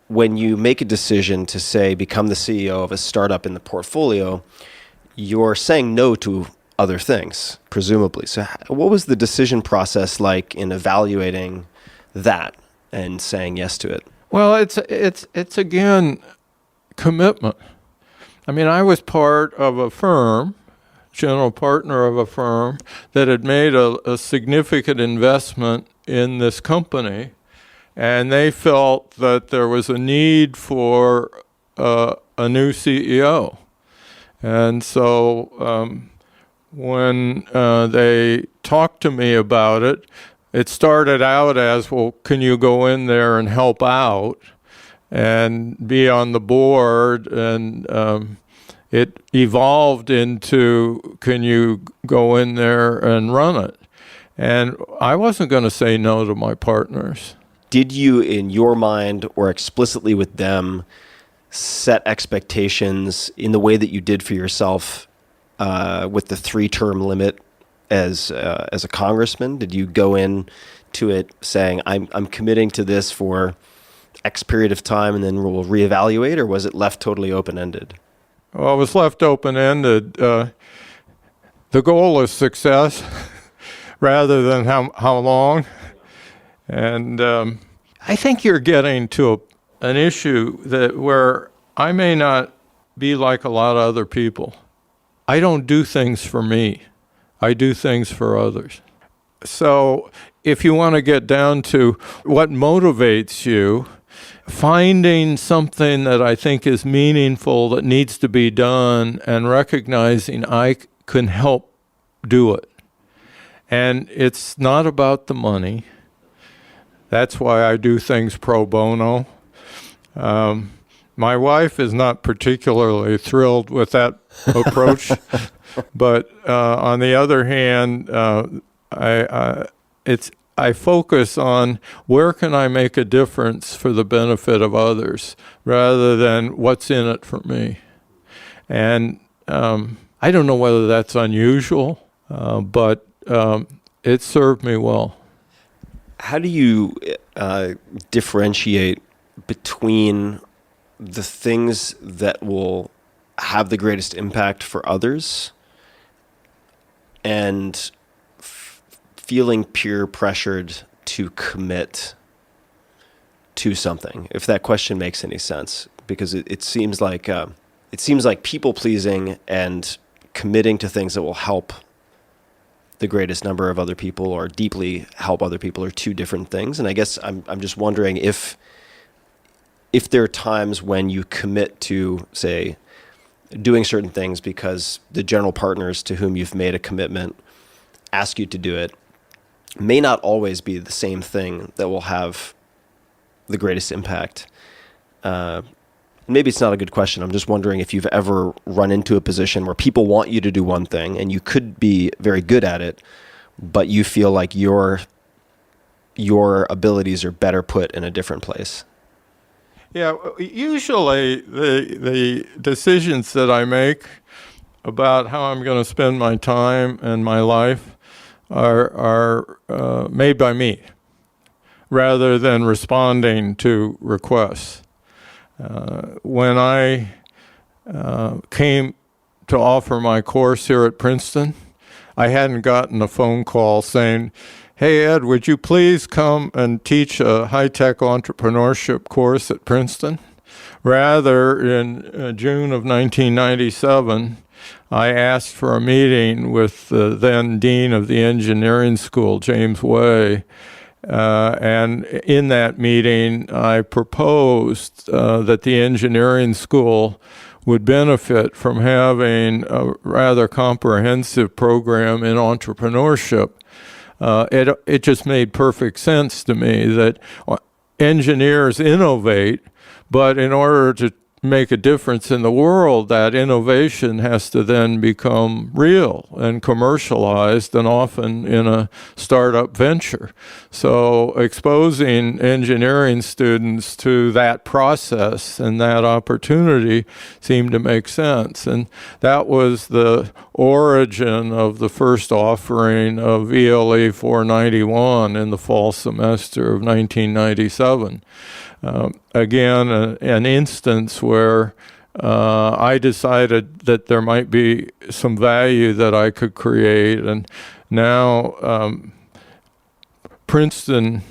when you make a decision to, say, become the CEO of a startup in the portfolio, you're saying no to other things, presumably. So what was the decision process like in evaluating that and saying yes to it? Well, it's again, commitment. I mean, I was part of a firm, general partner of a firm that had made a significant investment in this company, and they felt that there was a need for a new CEO. And so when they talked to me about it, it started out as, well, can you go in there and help out and be on the board? And it evolved into, can you go in there and run it? And I wasn't going to say no to my partners. Did you, in your mind or explicitly with them, set expectations in the way that you did for yourself with the 3-term limit as a congressman? Did you go in to it saying, I'm committing to this for X period of time and then we'll reevaluate, or was it left totally open-ended? Well, it was left open-ended. The goal is success rather than how long. And I think you're getting to an issue where I may not be like a lot of other people. I don't do things for me. I do things for others. So if you want to get down to what motivates you, finding something that I think is meaningful that needs to be done and recognizing I can help do it. And it's not about the money. That's why I do things pro bono. My wife is not particularly thrilled with that approach, but on the other hand, I focus on where can I make a difference for the benefit of others rather than what's in it for me. And I don't know whether that's unusual, but it served me well. How do you differentiate between the things that will have the greatest impact for others and feeling peer pressured to commit to something, if that question makes any sense? Because it seems like people pleasing and committing to things that will help the greatest number of other people or deeply help other people are two different things. And I guess I'm just wondering if there are times when you commit to, say, doing certain things because the general partners to whom you've made a commitment ask you to do it, may not always be the same thing that will have the greatest impact. Maybe it's not a good question. I'm just wondering if you've ever run into a position where people want you to do one thing and you could be very good at it, but you feel like your abilities are better put in a different place. Yeah, usually the decisions that I make about how I'm going to spend my time and my life are made by me rather than responding to requests. When I came to offer my course here at Princeton, I hadn't gotten a phone call saying, "Hey, Ed, would you please come and teach a high-tech entrepreneurship course at Princeton?" Rather, in June of 1997, I asked for a meeting with the then dean of the engineering school, James Way, and in that meeting, I proposed that the engineering school would benefit from having a rather comprehensive program in entrepreneurship. It just made perfect sense to me that engineers innovate, but in order to make a difference in the world, that innovation has to then become real and commercialized, and often in a startup venture. So exposing engineering students to that process and that opportunity seemed to make sense. And that was the origin of the first offering of ELE 491 in the fall semester of 1997. Again, an instance where I decided that there might be some value that I could create. And now Princeton,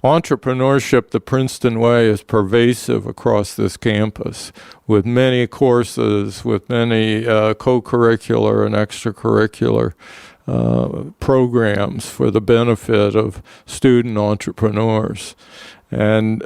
entrepreneurship the Princeton way is pervasive across this campus with many courses, with many co-curricular and extracurricular programs for the benefit of student entrepreneurs. And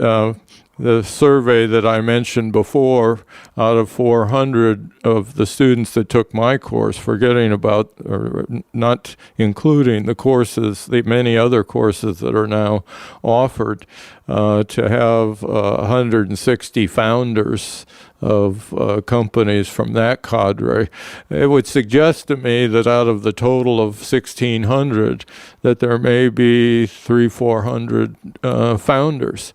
the survey that I mentioned before, out of 400 of the students that took my course, forgetting about or not including the courses, the many other courses that are now offered, to have 160 founders of companies from that cadre, it would suggest to me that out of the total of 1,600, that there may be 300-400 founders.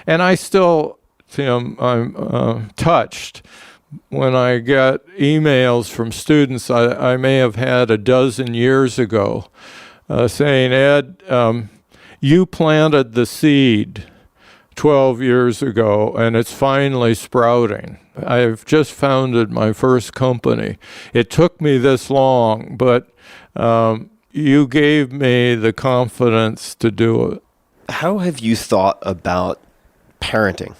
And I still, Tim, I'm touched when I get emails from students I may have had a dozen years ago saying, "Ed, you planted the seed 12 years ago, and it's finally sprouting. I've just founded my first company. It took me this long, but you gave me the confidence to do it." How have you thought about parenting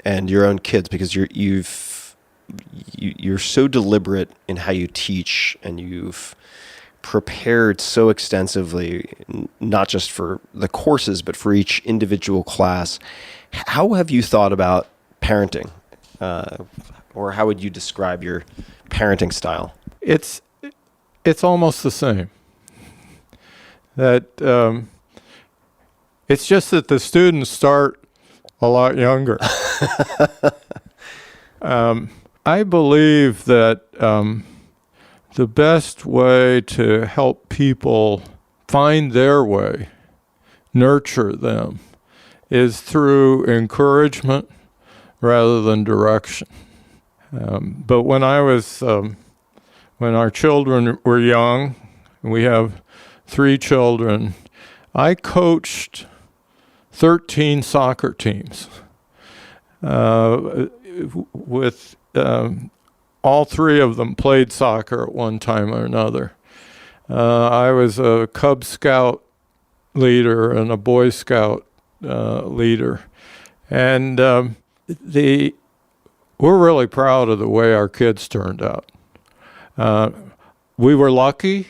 and your own kids? Because you're so deliberate in how you teach, and you've prepared so extensively, not just for the courses, but for each individual class. How have you thought about parenting? Or how would you describe your parenting style? It's almost the same. That it's just that the students start a lot younger. I believe that the best way to help people find their way, nurture them, is through encouragement rather than direction. But when our children were young, and we have 3 children, I coached 13 soccer teams with all 3 of them played soccer at one time or another. I was a Cub Scout leader and a Boy Scout leader. And we're really proud of the way our kids turned out. We were lucky.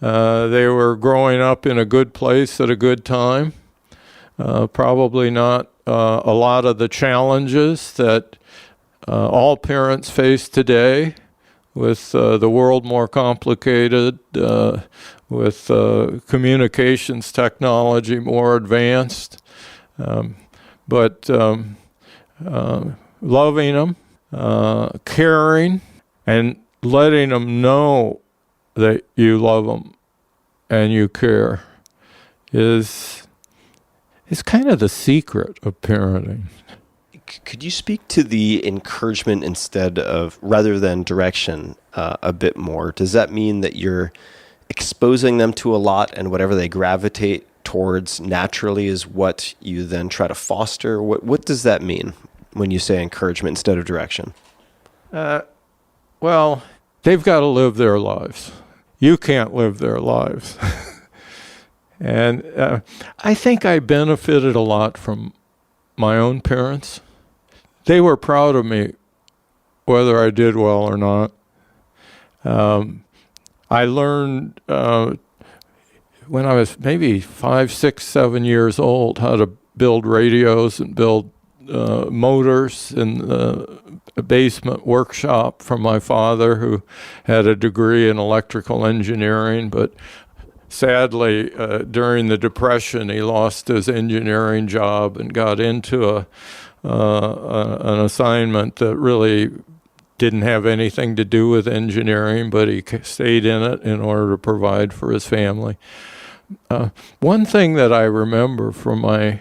They were growing up in a good place at a good time. Probably not a lot of the challenges that all parents face today, with the world more complicated, with communications technology more advanced, but loving them, caring, and letting them know that you love them and you care is kind of the secret of parenting. Could you speak to the encouragement rather than direction a bit more? Does that mean that you're exposing them to a lot and whatever they gravitate towards naturally is what you then try to foster? What does that mean when you say encouragement instead of direction? Well, they've got to live their lives. You can't live their lives. And I think I benefited a lot from my own parents. They were proud of me, whether I did well or not. I learned when I was maybe 5, 6, 7 years old how to build radios and build motors in the basement workshop from my father, who had a degree in electrical engineering, but sadly, during the Depression, he lost his engineering job and got into an assignment that really didn't have anything to do with engineering, but he stayed in it in order to provide for his family. One thing that I remember from my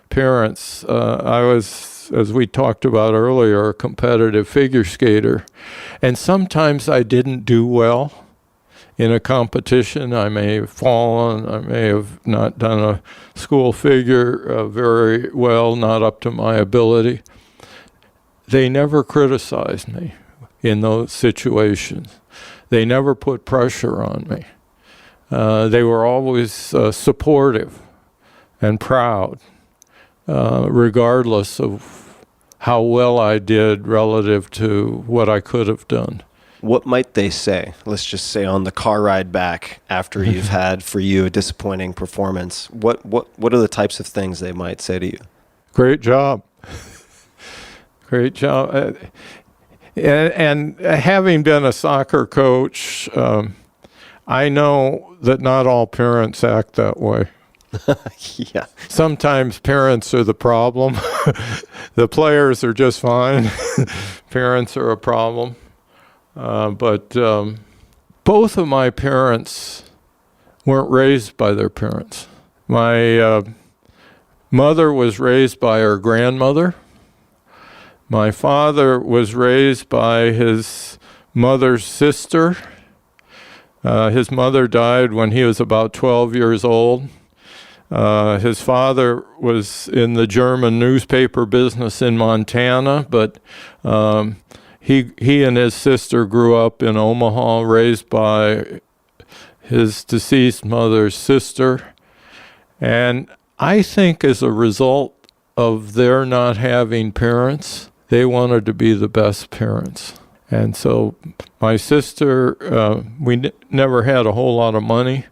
parents, I was, as we talked about earlier, a competitive figure skater, and sometimes I didn't do well in a competition. I may have fallen, I may have not done a school figure very well, not up to my ability. They never criticized me in those situations. They never put pressure on me. They were always supportive and proud, regardless of how well I did relative to what I could have done. What might they say? Let's just say on the car ride back after you've had, for you, a disappointing performance. What are the types of things they might say to you? Great job. Great job. And having been a soccer coach, I know that not all parents act that way. Yeah. Sometimes parents are the problem. The players are just fine. Parents are a problem. But both of my parents weren't raised by their parents. My mother was raised by her grandmother. My father was raised by his mother's sister. His mother died when he was about 12 years old. His father was in the German newspaper business in Montana, but he and his sister grew up in Omaha, raised by his deceased mother's sister. And I think as a result of their not having parents, they wanted to be the best parents. And so my sister, we never had a whole lot of money,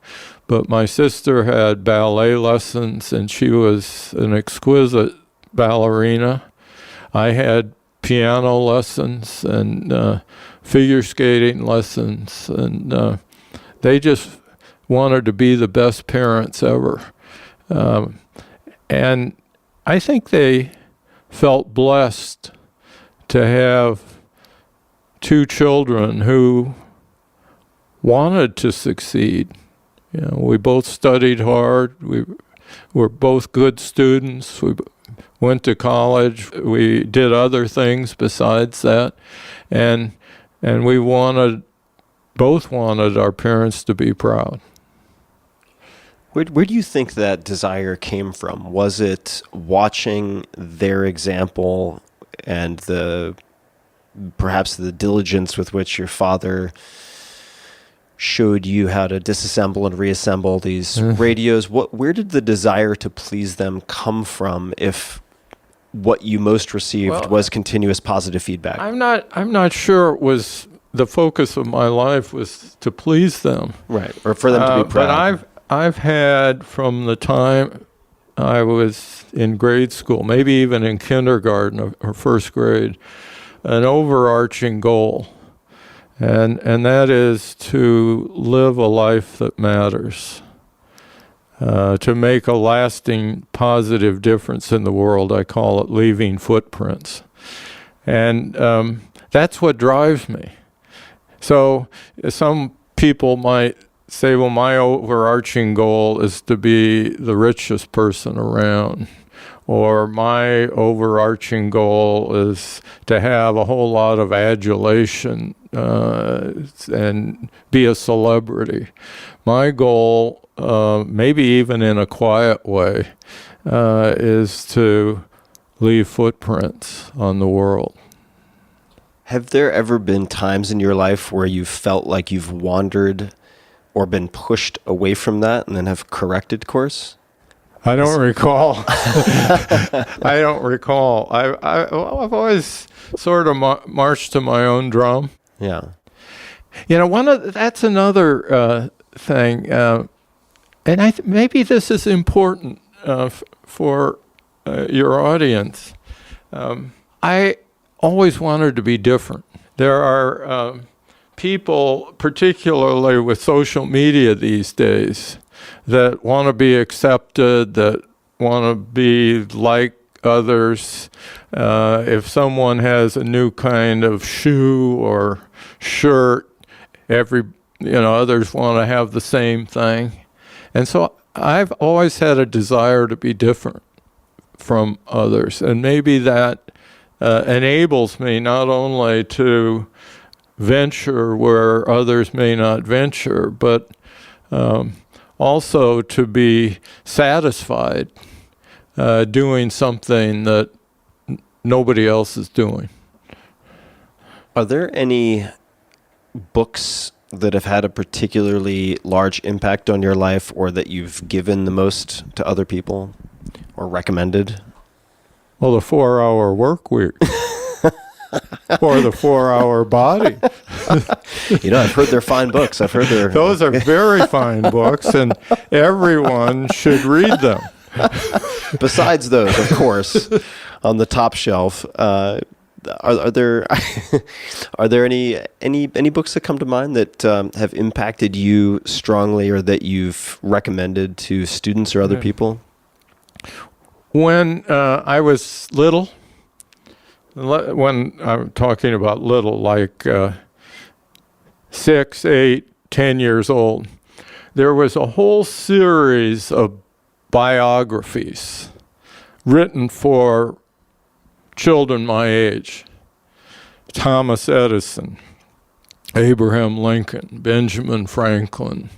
but my sister had ballet lessons, and she was an exquisite ballerina. I had piano lessons and figure skating lessons, and they just wanted to be the best parents ever. And I think they felt blessed to have two children who wanted to succeed. You know, we both studied hard. We were both good students. We went to college. We did other things besides that, and we both wanted our parents to be proud. Where do you think that desire came from? Was it watching their example and perhaps the diligence with which your father showed you how to disassemble and reassemble these radios? Where did the desire to please them come from if what you most received was continuous positive feedback? I'm not sure it was the focus of my life was to please them. Right, or for them to be proud. But I've had, from the time I was in grade school, maybe even in kindergarten or first grade, an overarching goal. and that is to live a life that matters, to make a lasting positive difference in the world. I call it leaving footprints. And that's what drives me. So some people might say, well, my overarching goal is to be the richest person around, or my overarching goal is to have a whole lot of adulation and be a celebrity. My goal, maybe even in a quiet way, is to leave footprints on the world. Have there ever been times in your life where you felt like you've wandered or been pushed away from that and then have corrected course? I don't recall. I don't recall. I've always sort of marched to my own drum. Yeah. You know, that's another thing, and maybe this is important for your audience. I always wanted to be different. There are people, particularly with social media these days, that want to be accepted, that want to be like others. If someone has a new kind of shoe or shirt, others want to have the same thing. And so I've always had a desire to be different from others. And maybe that enables me not only to venture where others may not venture, but also to be satisfied doing something that nobody else is doing. Are there any books that have had a particularly large impact on your life, or that you've given the most to other people or recommended? Well, the 4-hour work week. Or the 4-hour body. I've heard they're fine books. I've heard they're... Those are very fine books, and everyone should read them. Besides those, of course, on the top shelf, are there any books that come to mind that have impacted you strongly, or that you've recommended to students or other people? When I was little, when I'm talking about little, like 6, 8, 10 years old, there was a whole series of biographies written for children my age. Thomas Edison, Abraham Lincoln, Benjamin Franklin.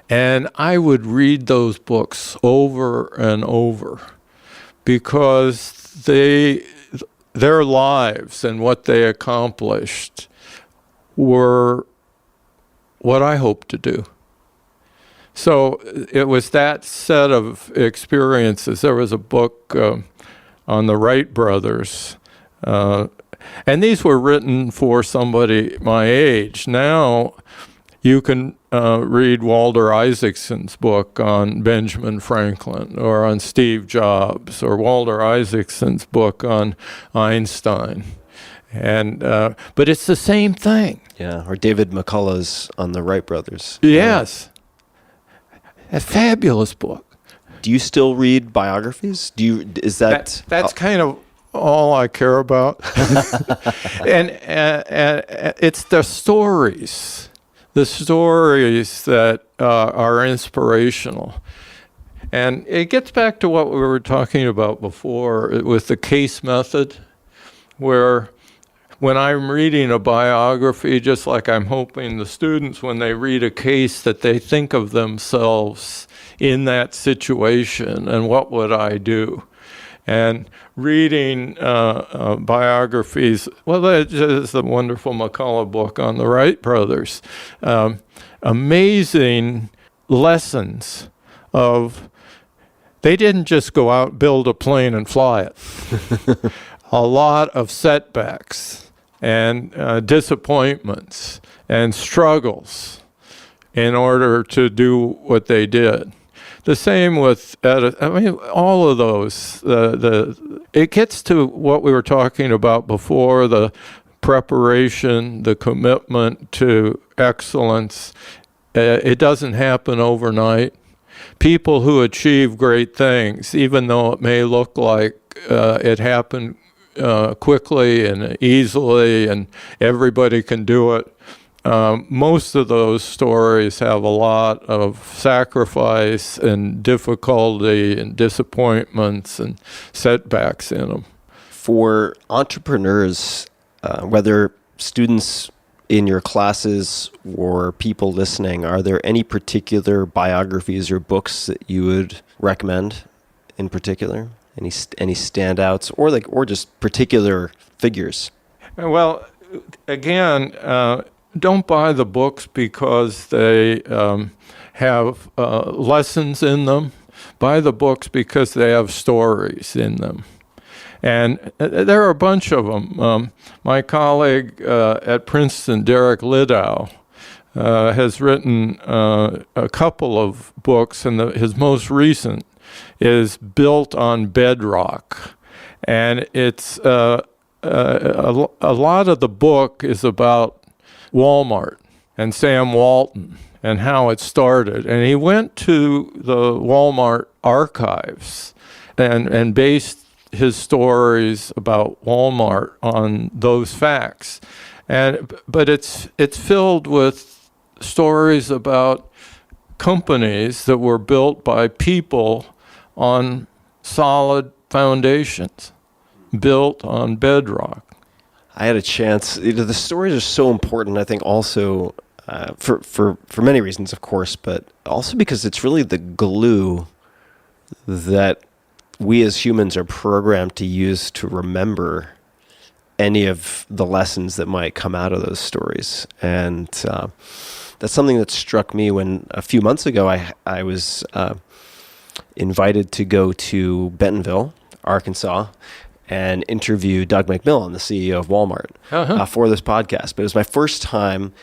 And I would read those books over and over because their lives and what they accomplished were what I hoped to do. So it was that set of experiences. There was a book on the Wright brothers, and these were written for somebody my age. Now you can read Walter Isaacson's book on Benjamin Franklin, or on Steve Jobs, or Walter Isaacson's book on Einstein. And but it's the same thing. Yeah, or David McCullough's on the Wright brothers. Yes. A fabulous book. Do you still read biographies? That's kind of all I care about. and it's the stories that are inspirational. And it gets back to what we were talking about before with the case method, where when I'm reading a biography, just like I'm hoping the students, when they read a case, that they think of themselves in that situation and what would I do. And reading biographies, well, that is the wonderful McCullough book on the Wright brothers. Amazing lessons of, they didn't just go out, build a plane and fly it. A lot of setbacks and disappointments and struggles in order to do what they did. The same with, all of those. It gets to what we were talking about before, the preparation, the commitment to excellence. It doesn't happen overnight. People who achieve great things, even though it may look like it happened quickly and easily and everybody can do it, most of those stories have a lot of sacrifice and difficulty and disappointments and setbacks in them. For entrepreneurs, whether students in your classes or people listening, are there any particular biographies or books that you would recommend in particular? Any standouts or just particular figures? Well, again, don't buy the books because they have lessons in them. Buy the books because they have stories in them. And there are a bunch of them. My colleague at Princeton, Derek Liddell, has written a couple of books, and his most recent is Built on Bedrock. And it's a lot of the book is about Walmart and Sam Walton and how it started. And he went to the Walmart archives and based his stories about Walmart on those facts. But it's filled with stories about companies that were built by people on solid foundations, built on bedrock. I had a chance. The stories are so important, I think, also for many reasons, of course, but also because it's really the glue that we as humans are programmed to use to remember any of the lessons that might come out of those stories. And that's something that struck me when a few months ago I was invited to go to Bentonville, Arkansas, and interview Doug McMillon, the CEO of Walmart, for this podcast. But it was my first time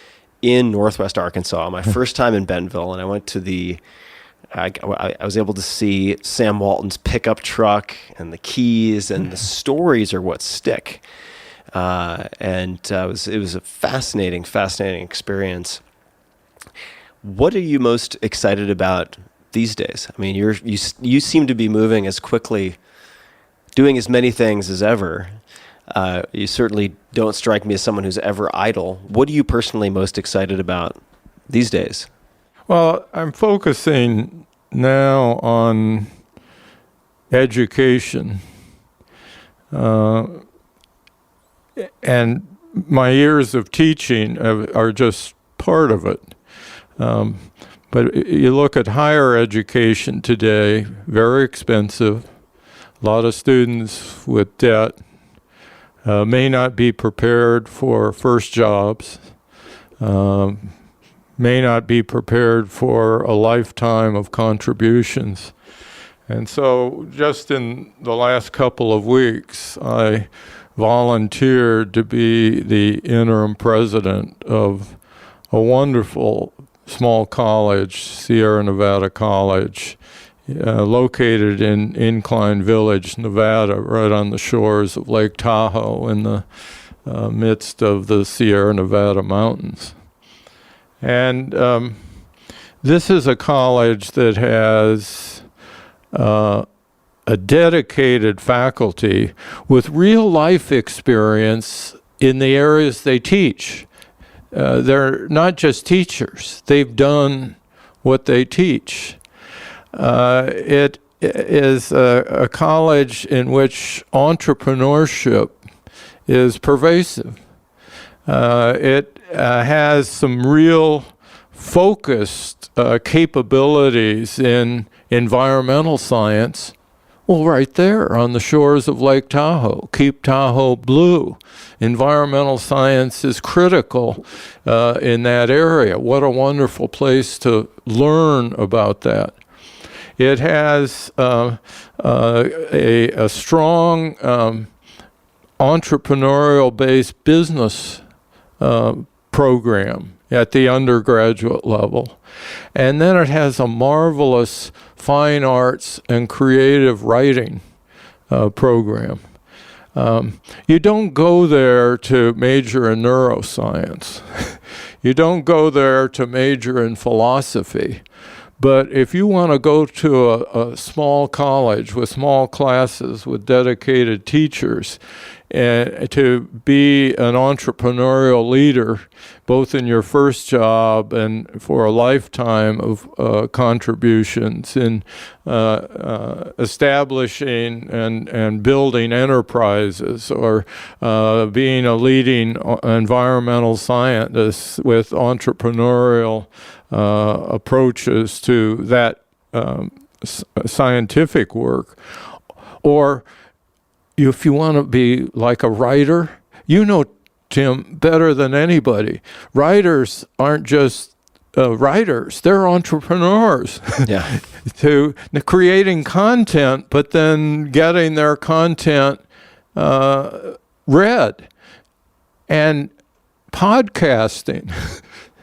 in Northwest Arkansas, my first time in Bentonville, and I went to I was able to see Sam Walton's pickup truck and the keys, and the stories are what stick. And it was a fascinating experience. What are you most excited about these days? I mean, you seem to be moving as quickly, doing as many things as ever. You certainly don't strike me as someone who's ever idle. What are you personally most excited about these days? Well, I'm focusing now on education. And my years of teaching are just part of it. But you look at higher education today, very expensive. A lot of students with debt may not be prepared for first jobs. May not be prepared for a lifetime of contributions. And so just in the last couple of weeks, I volunteered to be the interim president of a wonderful small college, Sierra Nevada College, located in Incline Village, Nevada, right on the shores of Lake Tahoe in the midst of the Sierra Nevada mountains. And this is a college that has a dedicated faculty with real life experience in the areas they teach. They're not just teachers. They've done what they teach. It is a college in which entrepreneurship is pervasive. It has some real focused capabilities in environmental science. Well, right there on the shores of Lake Tahoe, keep Tahoe blue. Environmental science is critical in that area. What a wonderful place to learn about that. It has a strong entrepreneurial-based business program at the undergraduate level. And then it has a marvelous fine arts and creative writing program. You don't go there to major in neuroscience. You don't go there to major in philosophy. But if you want to go to a small college with small classes with dedicated teachers and to be an entrepreneurial leader, both in your first job and for a lifetime of contributions in establishing and building enterprises, or being a leading environmental scientist with entrepreneurial approaches to that scientific work, or if you want to be like a writer, you know, Tim, better than anybody, writers aren't just writers, they're entrepreneurs. Yeah. To creating content, but then getting their content read. And podcasting,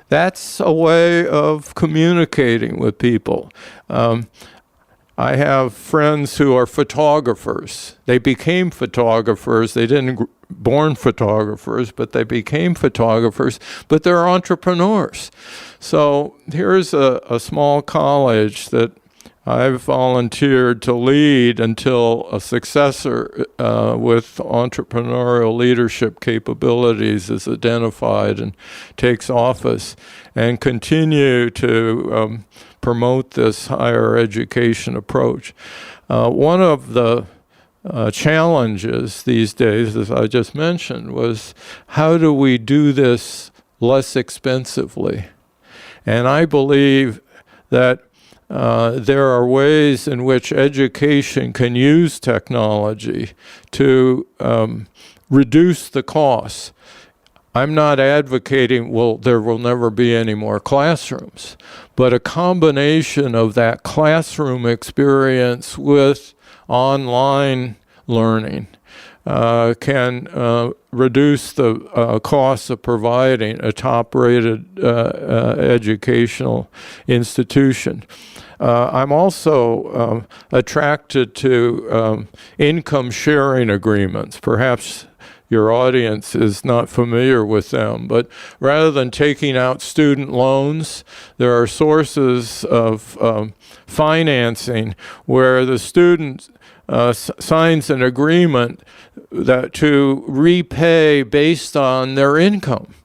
that's a way of communicating with people. I have friends who are photographers. They became photographers. They didn't born photographers, but they became photographers, but they're entrepreneurs. So here's a small college that I've volunteered to lead until a successor with entrepreneurial leadership capabilities is identified and takes office, and continue to promote this higher education approach. One of the challenges these days, as I just mentioned, was how do we do this less expensively? And I believe that there are ways in which education can use technology to reduce the costs. I'm not advocating, well, there will never be any more classrooms, but a combination of that classroom experience with online learning can reduce the costs of providing a top-rated educational institution. I'm also attracted to income sharing agreements. Perhaps your audience is not familiar with them, but rather than taking out student loans, there are sources of financing where the student signs an agreement that to repay based on their income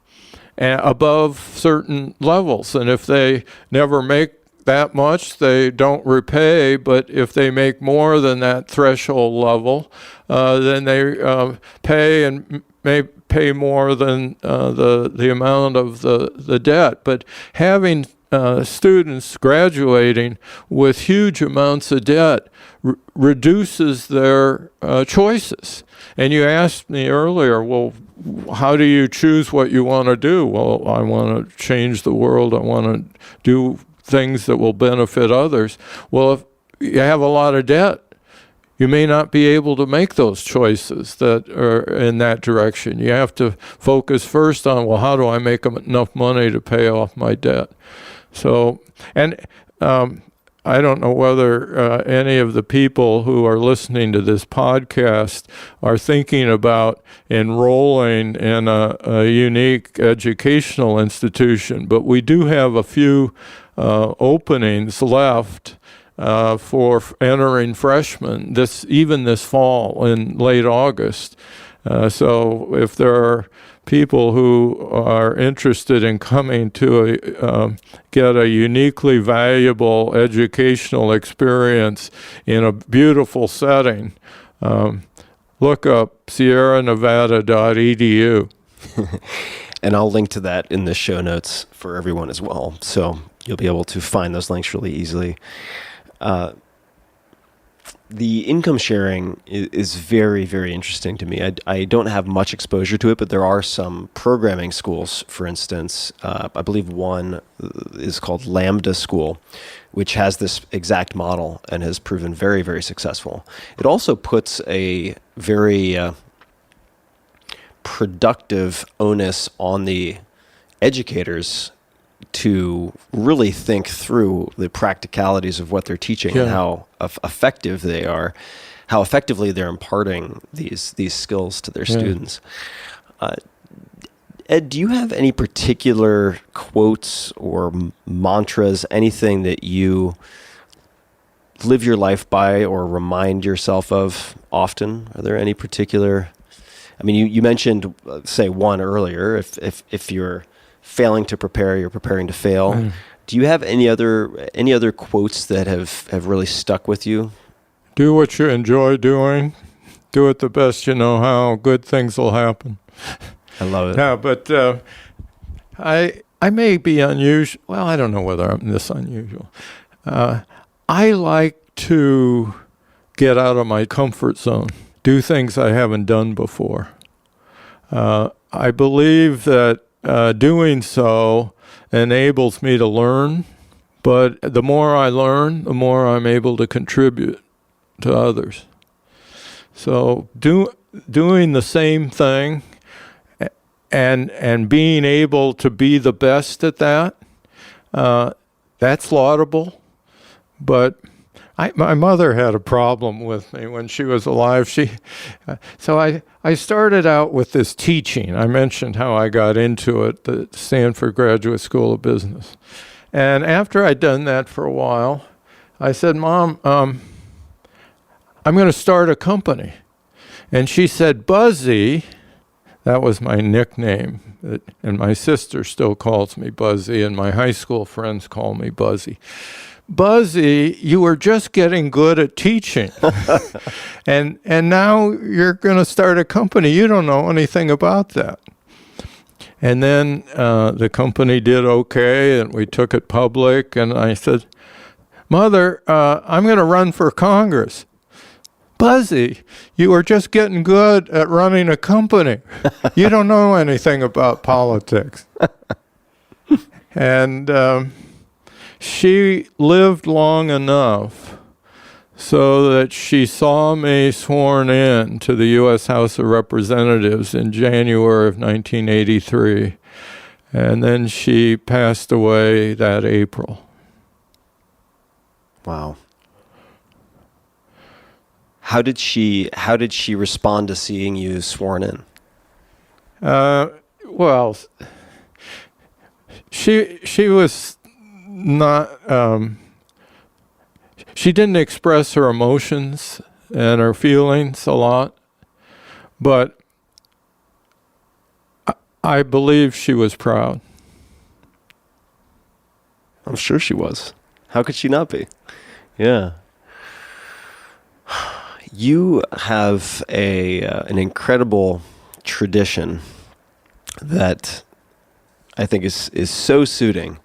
above certain levels. And if they never make that much, they don't repay, but if they make more than that threshold level, then they pay, and may pay more than the amount of the debt. But having students graduating with huge amounts of debt reduces their choices. And you asked me earlier, well, how do you choose what you want to do? Well, I want to change the world. I want to do things that will benefit others. Well, if you have a lot of debt, you may not be able to make those choices that are in that direction. You have to focus first on, well, how do I make enough money to pay off my debt? So, and I don't know whether any of the people who are listening to this podcast are thinking about enrolling in a unique educational institution, but we do have a few openings left for entering freshmen even this fall in late August. So if there are people who are interested in coming to get a uniquely valuable educational experience in a beautiful setting, look up sierranevada.edu. And I'll link to that in the show notes for everyone as well. So you'll be able to find those links really easily. The income sharing is very, very interesting to me. I don't have much exposure to it, but there are some programming schools, for instance. I believe one is called Lambda School, which has this exact model and has proven very, very successful. It also puts a very productive onus on the educators to really think through the practicalities of what they're teaching and how effective they are. how effectively they're imparting these skills to their students. Ed, do you have any particular quotes or mantras, anything that you live your life by or remind yourself of often? Are there any particular? I mean, you mentioned, say, one earlier. If you're failing to prepare, you're preparing to fail. Do you have any other quotes that have really stuck with you? Do what you enjoy doing. Do it the best you know how. Good things will happen. I love it. No, but I may be unusual. Well, I don't know whether I'm this unusual. I like to get out of my comfort zone, do things I haven't done before. I believe that doing so enables me to learn, but the more I learn, the more I'm able to contribute to others. So doing the same thing and being able to be the best at that, that's laudable. But my mother had a problem with me when she was alive. So I started out with this teaching. I mentioned how I got into it, the Stanford Graduate School of Business. And after I'd done that for a while, I said, Mom, I'm going to start a company. And she said, Buzzy, that was my nickname, and my sister still calls me Buzzy, and my high school friends call me Buzzy. Buzzy, you were just getting good at teaching. and now you're going to start a company. You don't know anything about that. And then the company did okay, and we took it public, and I said, Mother, I'm going to run for Congress. Buzzy, you were just getting good at running a company. You don't know anything about politics. And she lived long enough so that she saw me sworn in to the U.S. House of Representatives in January of 1983. And then she passed away that April. Wow. How did she respond to seeing you sworn in? Well, she was not. She didn't express her emotions and her feelings a lot, but I believe she was proud. I'm sure she was. How could she not be? Yeah. You have an incredible tradition that I think is so suiting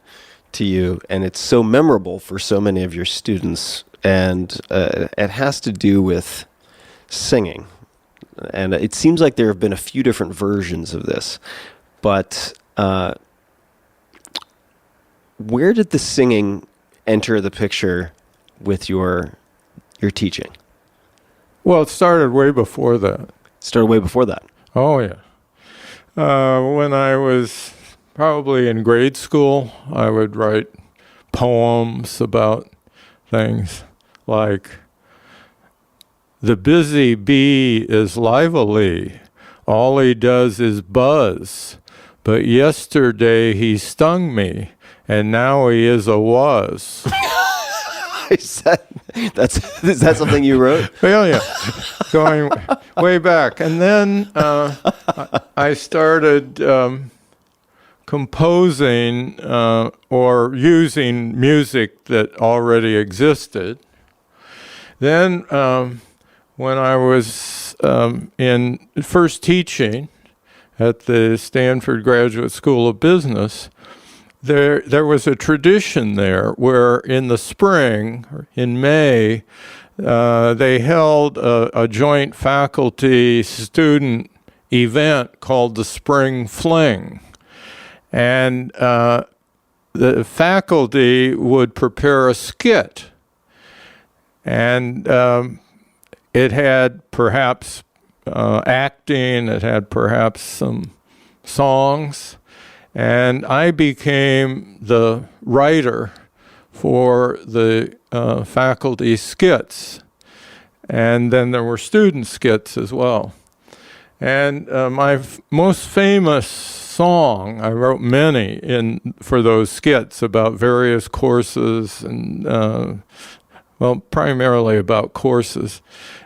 to you, and it's so memorable for so many of your students, and it has to do with singing. And it seems like there have been a few different versions of this, but where did the singing enter the picture with your teaching? Well, it started way before that. Oh, yeah. When I was probably in grade school, I would write poems about things like, the busy bee is lively. All he does is buzz. But yesterday he stung me, and now he is a was. Is that something you wrote? Well, yeah, going way back. And then I started composing or using music that already existed. Then when I was in first teaching at the Stanford Graduate School of Business, there was a tradition there where in the spring, in May, they held a joint faculty-student event called the Spring Fling. And the faculty would prepare a skit. And it had perhaps acting, it had perhaps some songs. And I became the writer for the faculty skits. And then there were student skits as well. And my most famous song, I wrote many for those skits about various courses and, primarily about courses.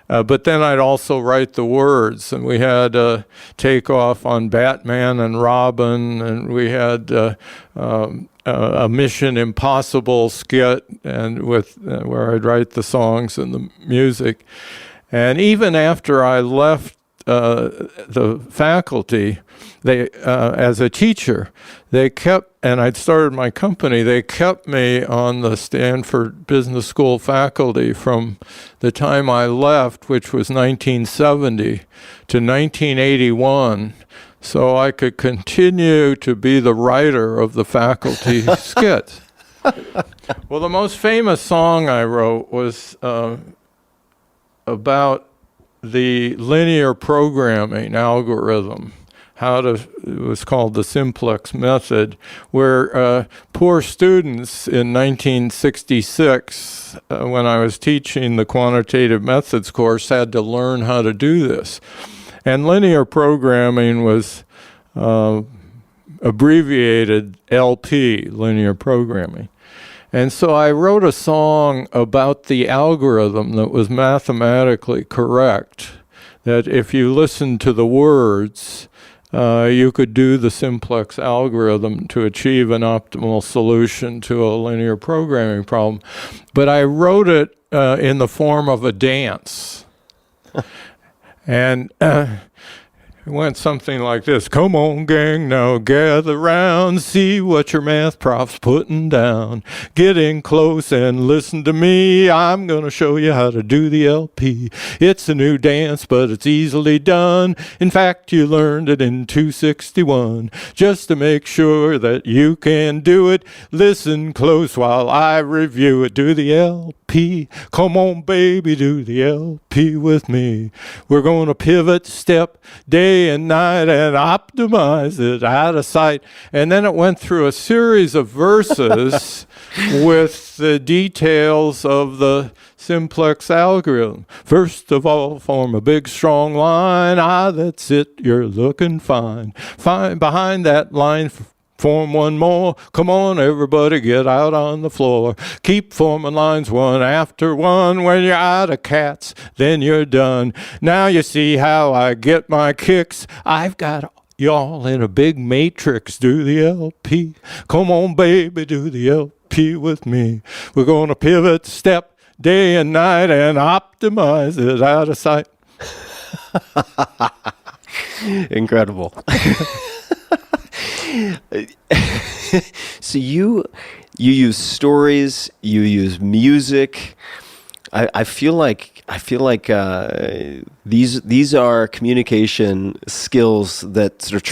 But then I'd also write the words, and we had a takeoff on Batman and Robin, and we had a Mission Impossible skit, and where I'd write the songs and the music. And even after I left the faculty, they as a teacher, they kept, and I'd started my company, they kept me on the Stanford Business School faculty from the time I left, which was 1970, to 1981, so I could continue to be the writer of the faculty skits. Well, the most famous song I wrote was about the linear programming algorithm. It was called the simplex method, where poor students in 1966, when I was teaching the quantitative methods course, had to learn how to do this. And linear programming was abbreviated LP, linear programming. And so I wrote a song about the algorithm that was mathematically correct, that if you listened to the words, you could do the simplex algorithm to achieve an optimal solution to a linear programming problem. But I wrote it in the form of a dance. And it went something like this. Come on, gang, now gather round, see what your math prof's putting down. Get in close and listen to me. I'm going to show you how to do the LP. It's a new dance, but it's easily done. In fact, you learned it in 261. Just to make sure that you can do it, listen close while I review it. Do the LP. Come on, baby, do the LP with me. We're going to pivot, step, day and night, and optimize it out of sight. And then it went through a series of verses with the details of the simplex algorithm. First of all, form a big strong line. That's it, you're looking fine. Behind that line, form one more. Come on, everybody, get out on the floor. Keep forming lines one after one. When you're out of cats, then you're done. Now you see how I get my kicks. I've got y'all in a big matrix. Do the LP. Come on, baby, do the LP with me. We're going to pivot, step, day and night, and optimize it out of sight. Incredible. So you use stories, you use music. I feel like these are communication skills that sort of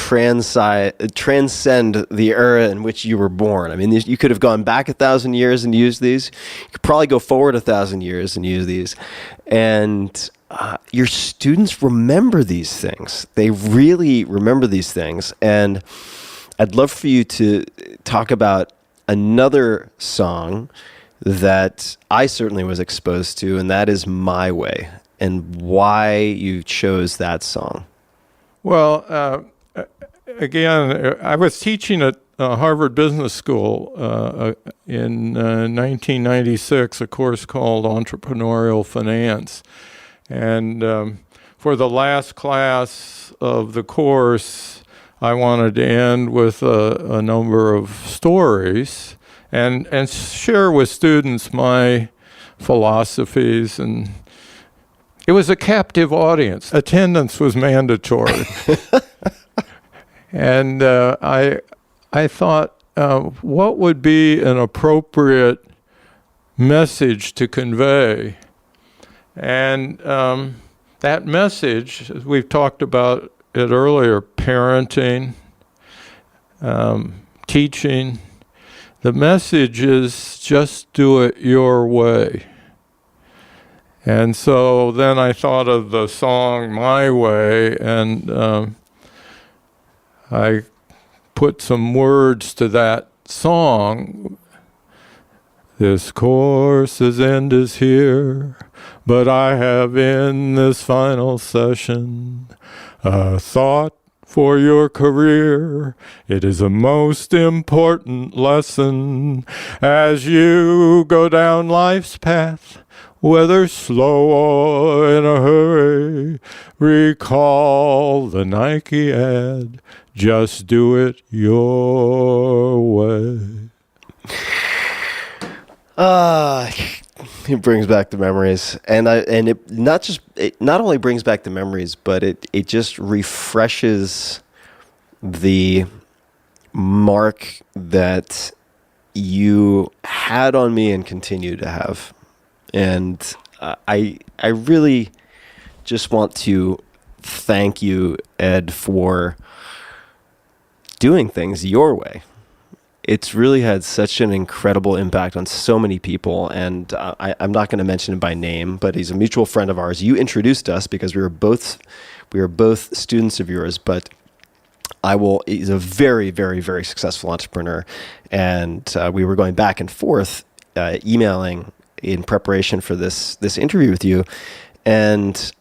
transcend the era in which you were born. I mean, you could have gone back 1,000 years and used these. You could probably go forward 1,000 years and use these. And your students remember these things. They really remember these things. And I'd love for you to talk about another song that I certainly was exposed to, and that is My Way, and why you chose that song. Well, again, I was teaching at Harvard Business School in 1996, a course called Entrepreneurial Finance. And for the last class of the course, I wanted to end with a number of stories and share with students my philosophies. And it was a captive audience. Attendance was mandatory. And I thought, what would be an appropriate message to convey? And that message, as we've talked about it earlier, parenting, teaching, the message is just do it your way. And so then I thought of the song My Way, and I put some words to that song This course's end is here, but I have in this final session a thought for your career. It is a most important lesson as you go down life's path, whether slow or in a hurry. Recall the Nike ad, just do it your way. It brings back the memories, and it not only brings back the memories, but it just refreshes the mark that you had on me and continue to have. And I really just want to thank you, Ed, for doing things your way. It's really had such an incredible impact on so many people, and I'm not going to mention him by name, but he's a mutual friend of ours. You introduced us because we were both students of yours, but he's a very, very, very successful entrepreneur, and we were going back and forth emailing in preparation for this interview with you, and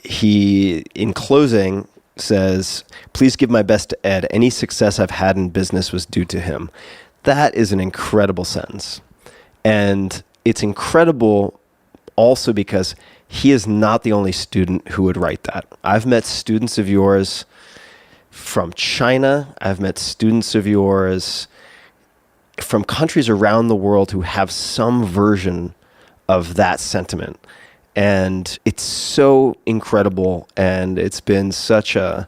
he, in closing, says, "Please give my best to Ed. Any success I've had in business was due to him." That is an incredible sentence. And it's incredible also because he is not the only student who would write that. I've met students of yours from China. I've met students of yours from countries around the world who have some version of that sentiment. And it's so incredible, and it's been such a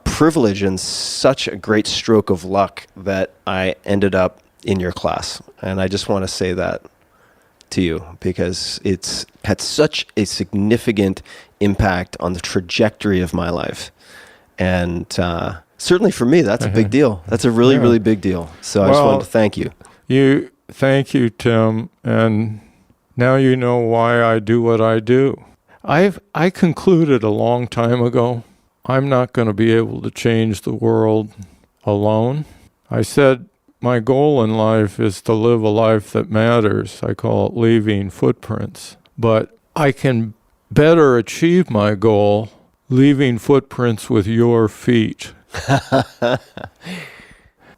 privilege and such a great stroke of luck that I ended up in your class. And I just want to say that to you because it's had such a significant impact on the trajectory of my life. And certainly for me, that's a big deal. That's a really, really big deal. So I just wanted to thank you. Thank you, Tim. And now you know why I do what I do. I concluded a long time ago, I'm not going to be able to change the world alone. I said my goal in life is to live a life that matters. I call it leaving footprints. But I can better achieve my goal leaving footprints with your feet.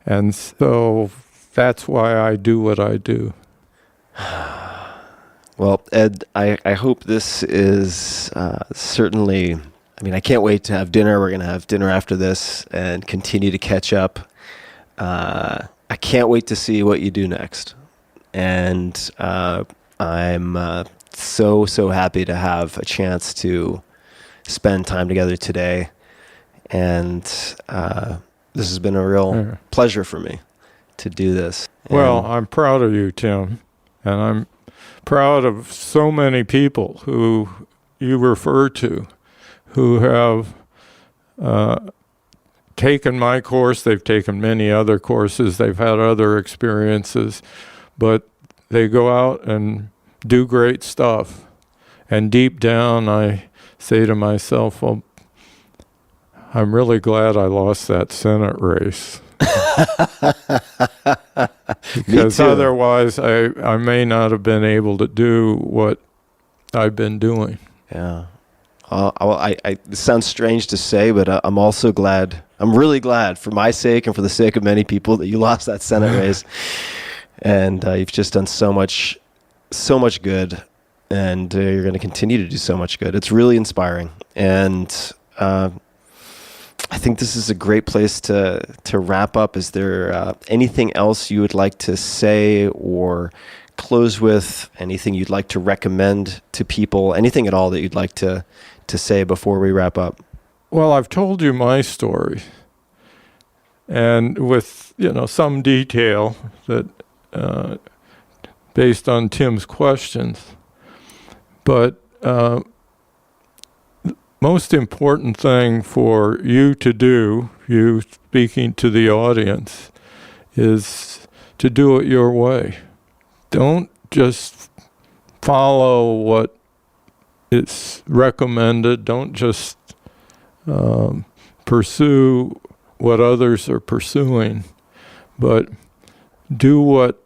And so that's why I do what I do. Well, Ed, I hope this is certainly, I can't wait to have dinner. We're going to have dinner after this and continue to catch up. I can't wait to see what you do next. And I'm so happy to have a chance to spend time together today. And this has been a real pleasure for me to do this. Well, I'm proud of you, Tim. And I'm proud of so many people who you refer to who have taken my course. They've taken many other courses. They've had other experiences. But they go out and do great stuff. And deep down, I say to myself, well, I'm really glad I lost that Senate race. Because otherwise, I may not have been able to do what I've been doing. Yeah. It sounds strange to say, but I'm also glad. I'm really glad for my sake and for the sake of many people that you lost that Senate race. And you've just done so much good. And you're going to continue to do so much good. It's really inspiring. And I think this is a great place to wrap up. Is there anything else you would like to say or close with? Anything you'd like to recommend to people? Anything at all that you'd like to say before we wrap up? Well, I've told you my story, and with some detail that based on Tim's questions. But most important thing for you to do, you speaking to the audience, is to do it your way. Don't just follow what is recommended. Don't just pursue what others are pursuing, but do what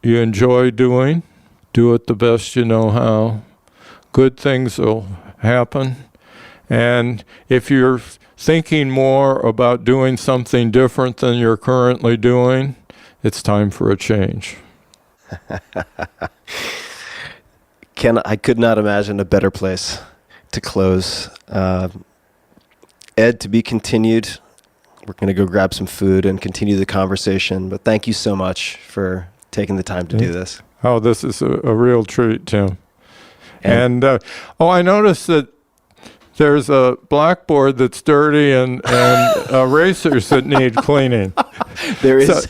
you enjoy doing. Do it the best you know how. Good things will happen. And if you're thinking more about doing something different than you're currently doing, it's time for a change. I could not imagine a better place to close. Ed, to be continued. We're going to go grab some food and continue the conversation. But thank you so much for taking the time to do this. Oh, this is a real treat, Tim. And I noticed that there's a blackboard that's dirty and erasers that need cleaning. There is.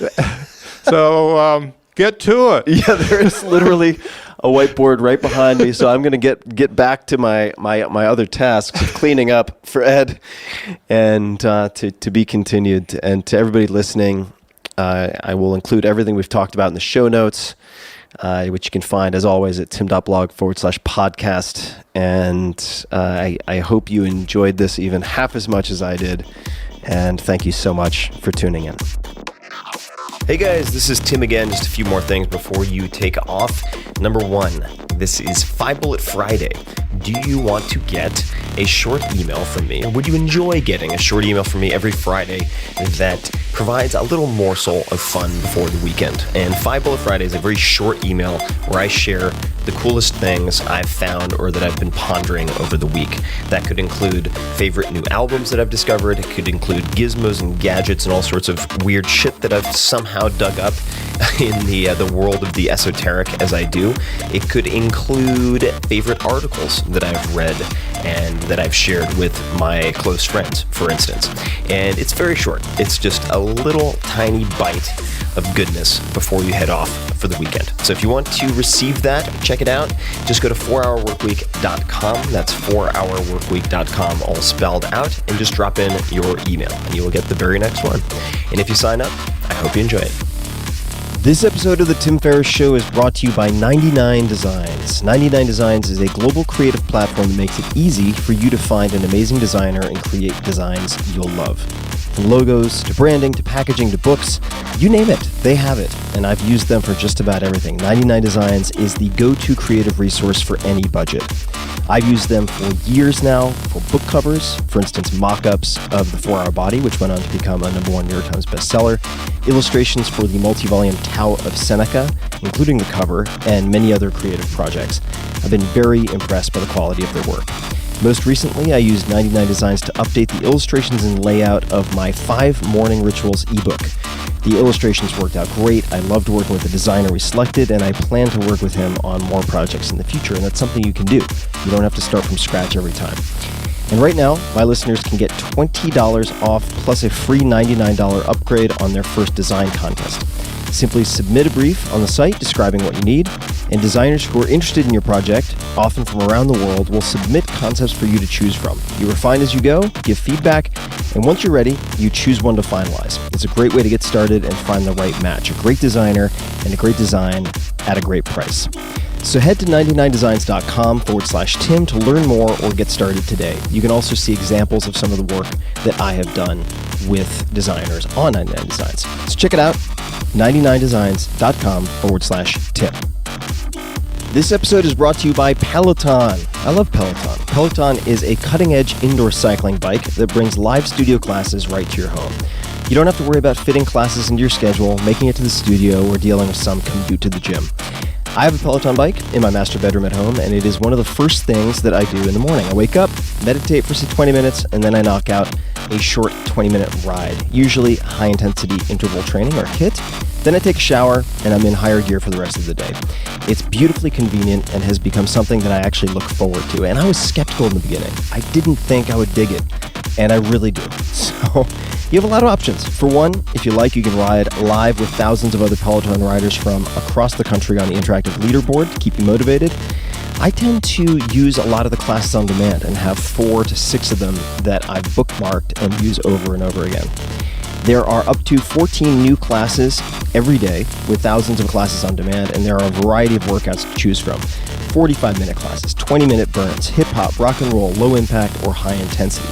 So get to it. Yeah, there is literally a whiteboard right behind me. So I'm going to get back to my other tasks of cleaning up for Ed, and to be continued. And to everybody listening, I will include everything we've talked about in the show notes, which you can find, as always, at tim.blog/podcast. And I hope you enjoyed this even half as much as I did. And thank you so much for tuning in. Hey guys, this is Tim again. Just a few more things before you take off. Number one, this is 5 Bullet Friday. Do you want to get a short email from me? Or would you enjoy getting a short email from me every Friday that provides a little morsel of fun before the weekend? And 5 Bullet Friday is a very short email where I share the coolest things I've found or that I've been pondering over the week. That could include favorite new albums that I've discovered. It could include gizmos and gadgets and all sorts of weird shit that I've somehow dug up in the world of the esoteric as I do. It could include favorite articles that I've read and that I've shared with my close friends, for instance. And it's very short. It's just a little tiny bite of goodness before you head off for the weekend. So if you want to receive that, check it out. Just go to 4hourworkweek.com. That's 4hourworkweek.com, all spelled out, and just drop in your email and you will get the very next one. And if you sign up, I hope you enjoy it. This episode of The Tim Ferriss Show is brought to you by 99 Designs. 99 Designs is a global creative platform that makes it easy for you to find an amazing designer and create designs you'll love. From logos, to branding, to packaging, to books, you name it, they have it. And I've used them for just about everything. 99 Designs is the go-to creative resource for any budget. I've used them for years now for book covers, for instance, mock-ups of The 4-Hour Body, which went on to become a #1 New York Times bestseller, illustrations for the multi-volume Tao of Seneca, including the cover, and many other creative projects. I've been very impressed by the quality of their work. Most recently, I used 99 Designs to update the illustrations and layout of my 5 Morning Rituals ebook. The illustrations worked out great. I loved working with the designer we selected, and I plan to work with him on more projects in the future, and that's something you can do. You don't have to start from scratch every time. And right now, my listeners can get $20 off plus a free $99 upgrade on their first design contest. Simply submit a brief on the site describing what you need, and designers who are interested in your project, often from around the world, will submit concepts for you to choose from. You refine as you go, give feedback, and once you're ready, you choose one to finalize. It's a great way to get started and find the right match, a great designer and a great design at a great price. So head to 99designs.com/Tim to learn more or get started today. You can also see examples of some of the work that I have done with designers on 99 Designs. So check it out, 99designs.com/Tim. This episode is brought to you by Peloton. I love Peloton. Peloton is a cutting-edge indoor cycling bike that brings live studio classes right to your home. You don't have to worry about fitting classes into your schedule, making it to the studio, or dealing with some commute to the gym. I have a Peloton bike in my master bedroom at home, and it is one of the first things that I do in the morning. I wake up, meditate for 20 minutes, and then I knock out a short 20-minute ride, usually high-intensity interval training or HIIT. Then I take a shower, and I'm in higher gear for the rest of the day. It's beautifully convenient and has become something that I actually look forward to. And I was skeptical in the beginning. I didn't think I would dig it, and I really do. So you have a lot of options. For one, if you like, you can ride live with thousands of other Peloton riders from across the country on the interactive leaderboard to keep you motivated. I tend to use a lot of the classes on demand and have 4 to 6 of them that I've bookmarked and use over and over again. There are up to 14 new classes every day with thousands of classes on demand, and there are a variety of workouts to choose from. 45-minute classes, 20-minute burns, hip-hop, rock and roll, low impact, or high intensity.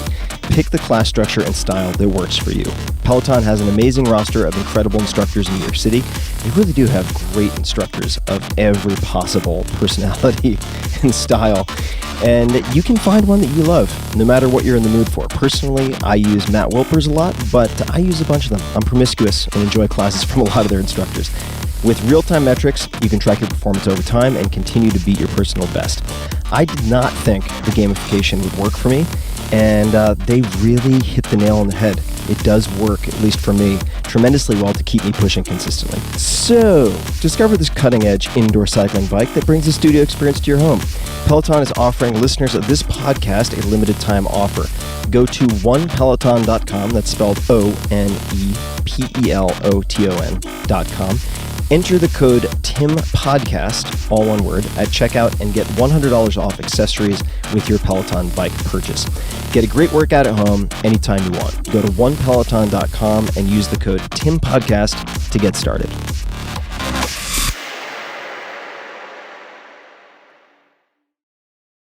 Pick the class structure and style that works for you. Peloton has an amazing roster of incredible instructors in New York City. They really do have great instructors of every possible personality and style. And you can find one that you love, no matter what you're in the mood for. Personally, I use Matt Wilper's a lot, but I use a bunch of them. I'm promiscuous and enjoy classes from a lot of their instructors. With real-time metrics, you can track your performance over time and continue to beat your personal best. I did not think the gamification would work for me, and they really hit the nail on the head. It does work, at least for me, tremendously well to keep me pushing consistently. So, discover this cutting-edge indoor cycling bike that brings a studio experience to your home. Peloton is offering listeners of this podcast a limited-time offer. Go to onepeloton.com, that's spelled ONEPELOTON.com. Enter the code TIMPODCAST, all one word, at checkout and get $100 off accessories with your Peloton bike purchase. Get a great workout at home anytime you want. Go to onepeloton.com and use the code TIMPODCAST to get started.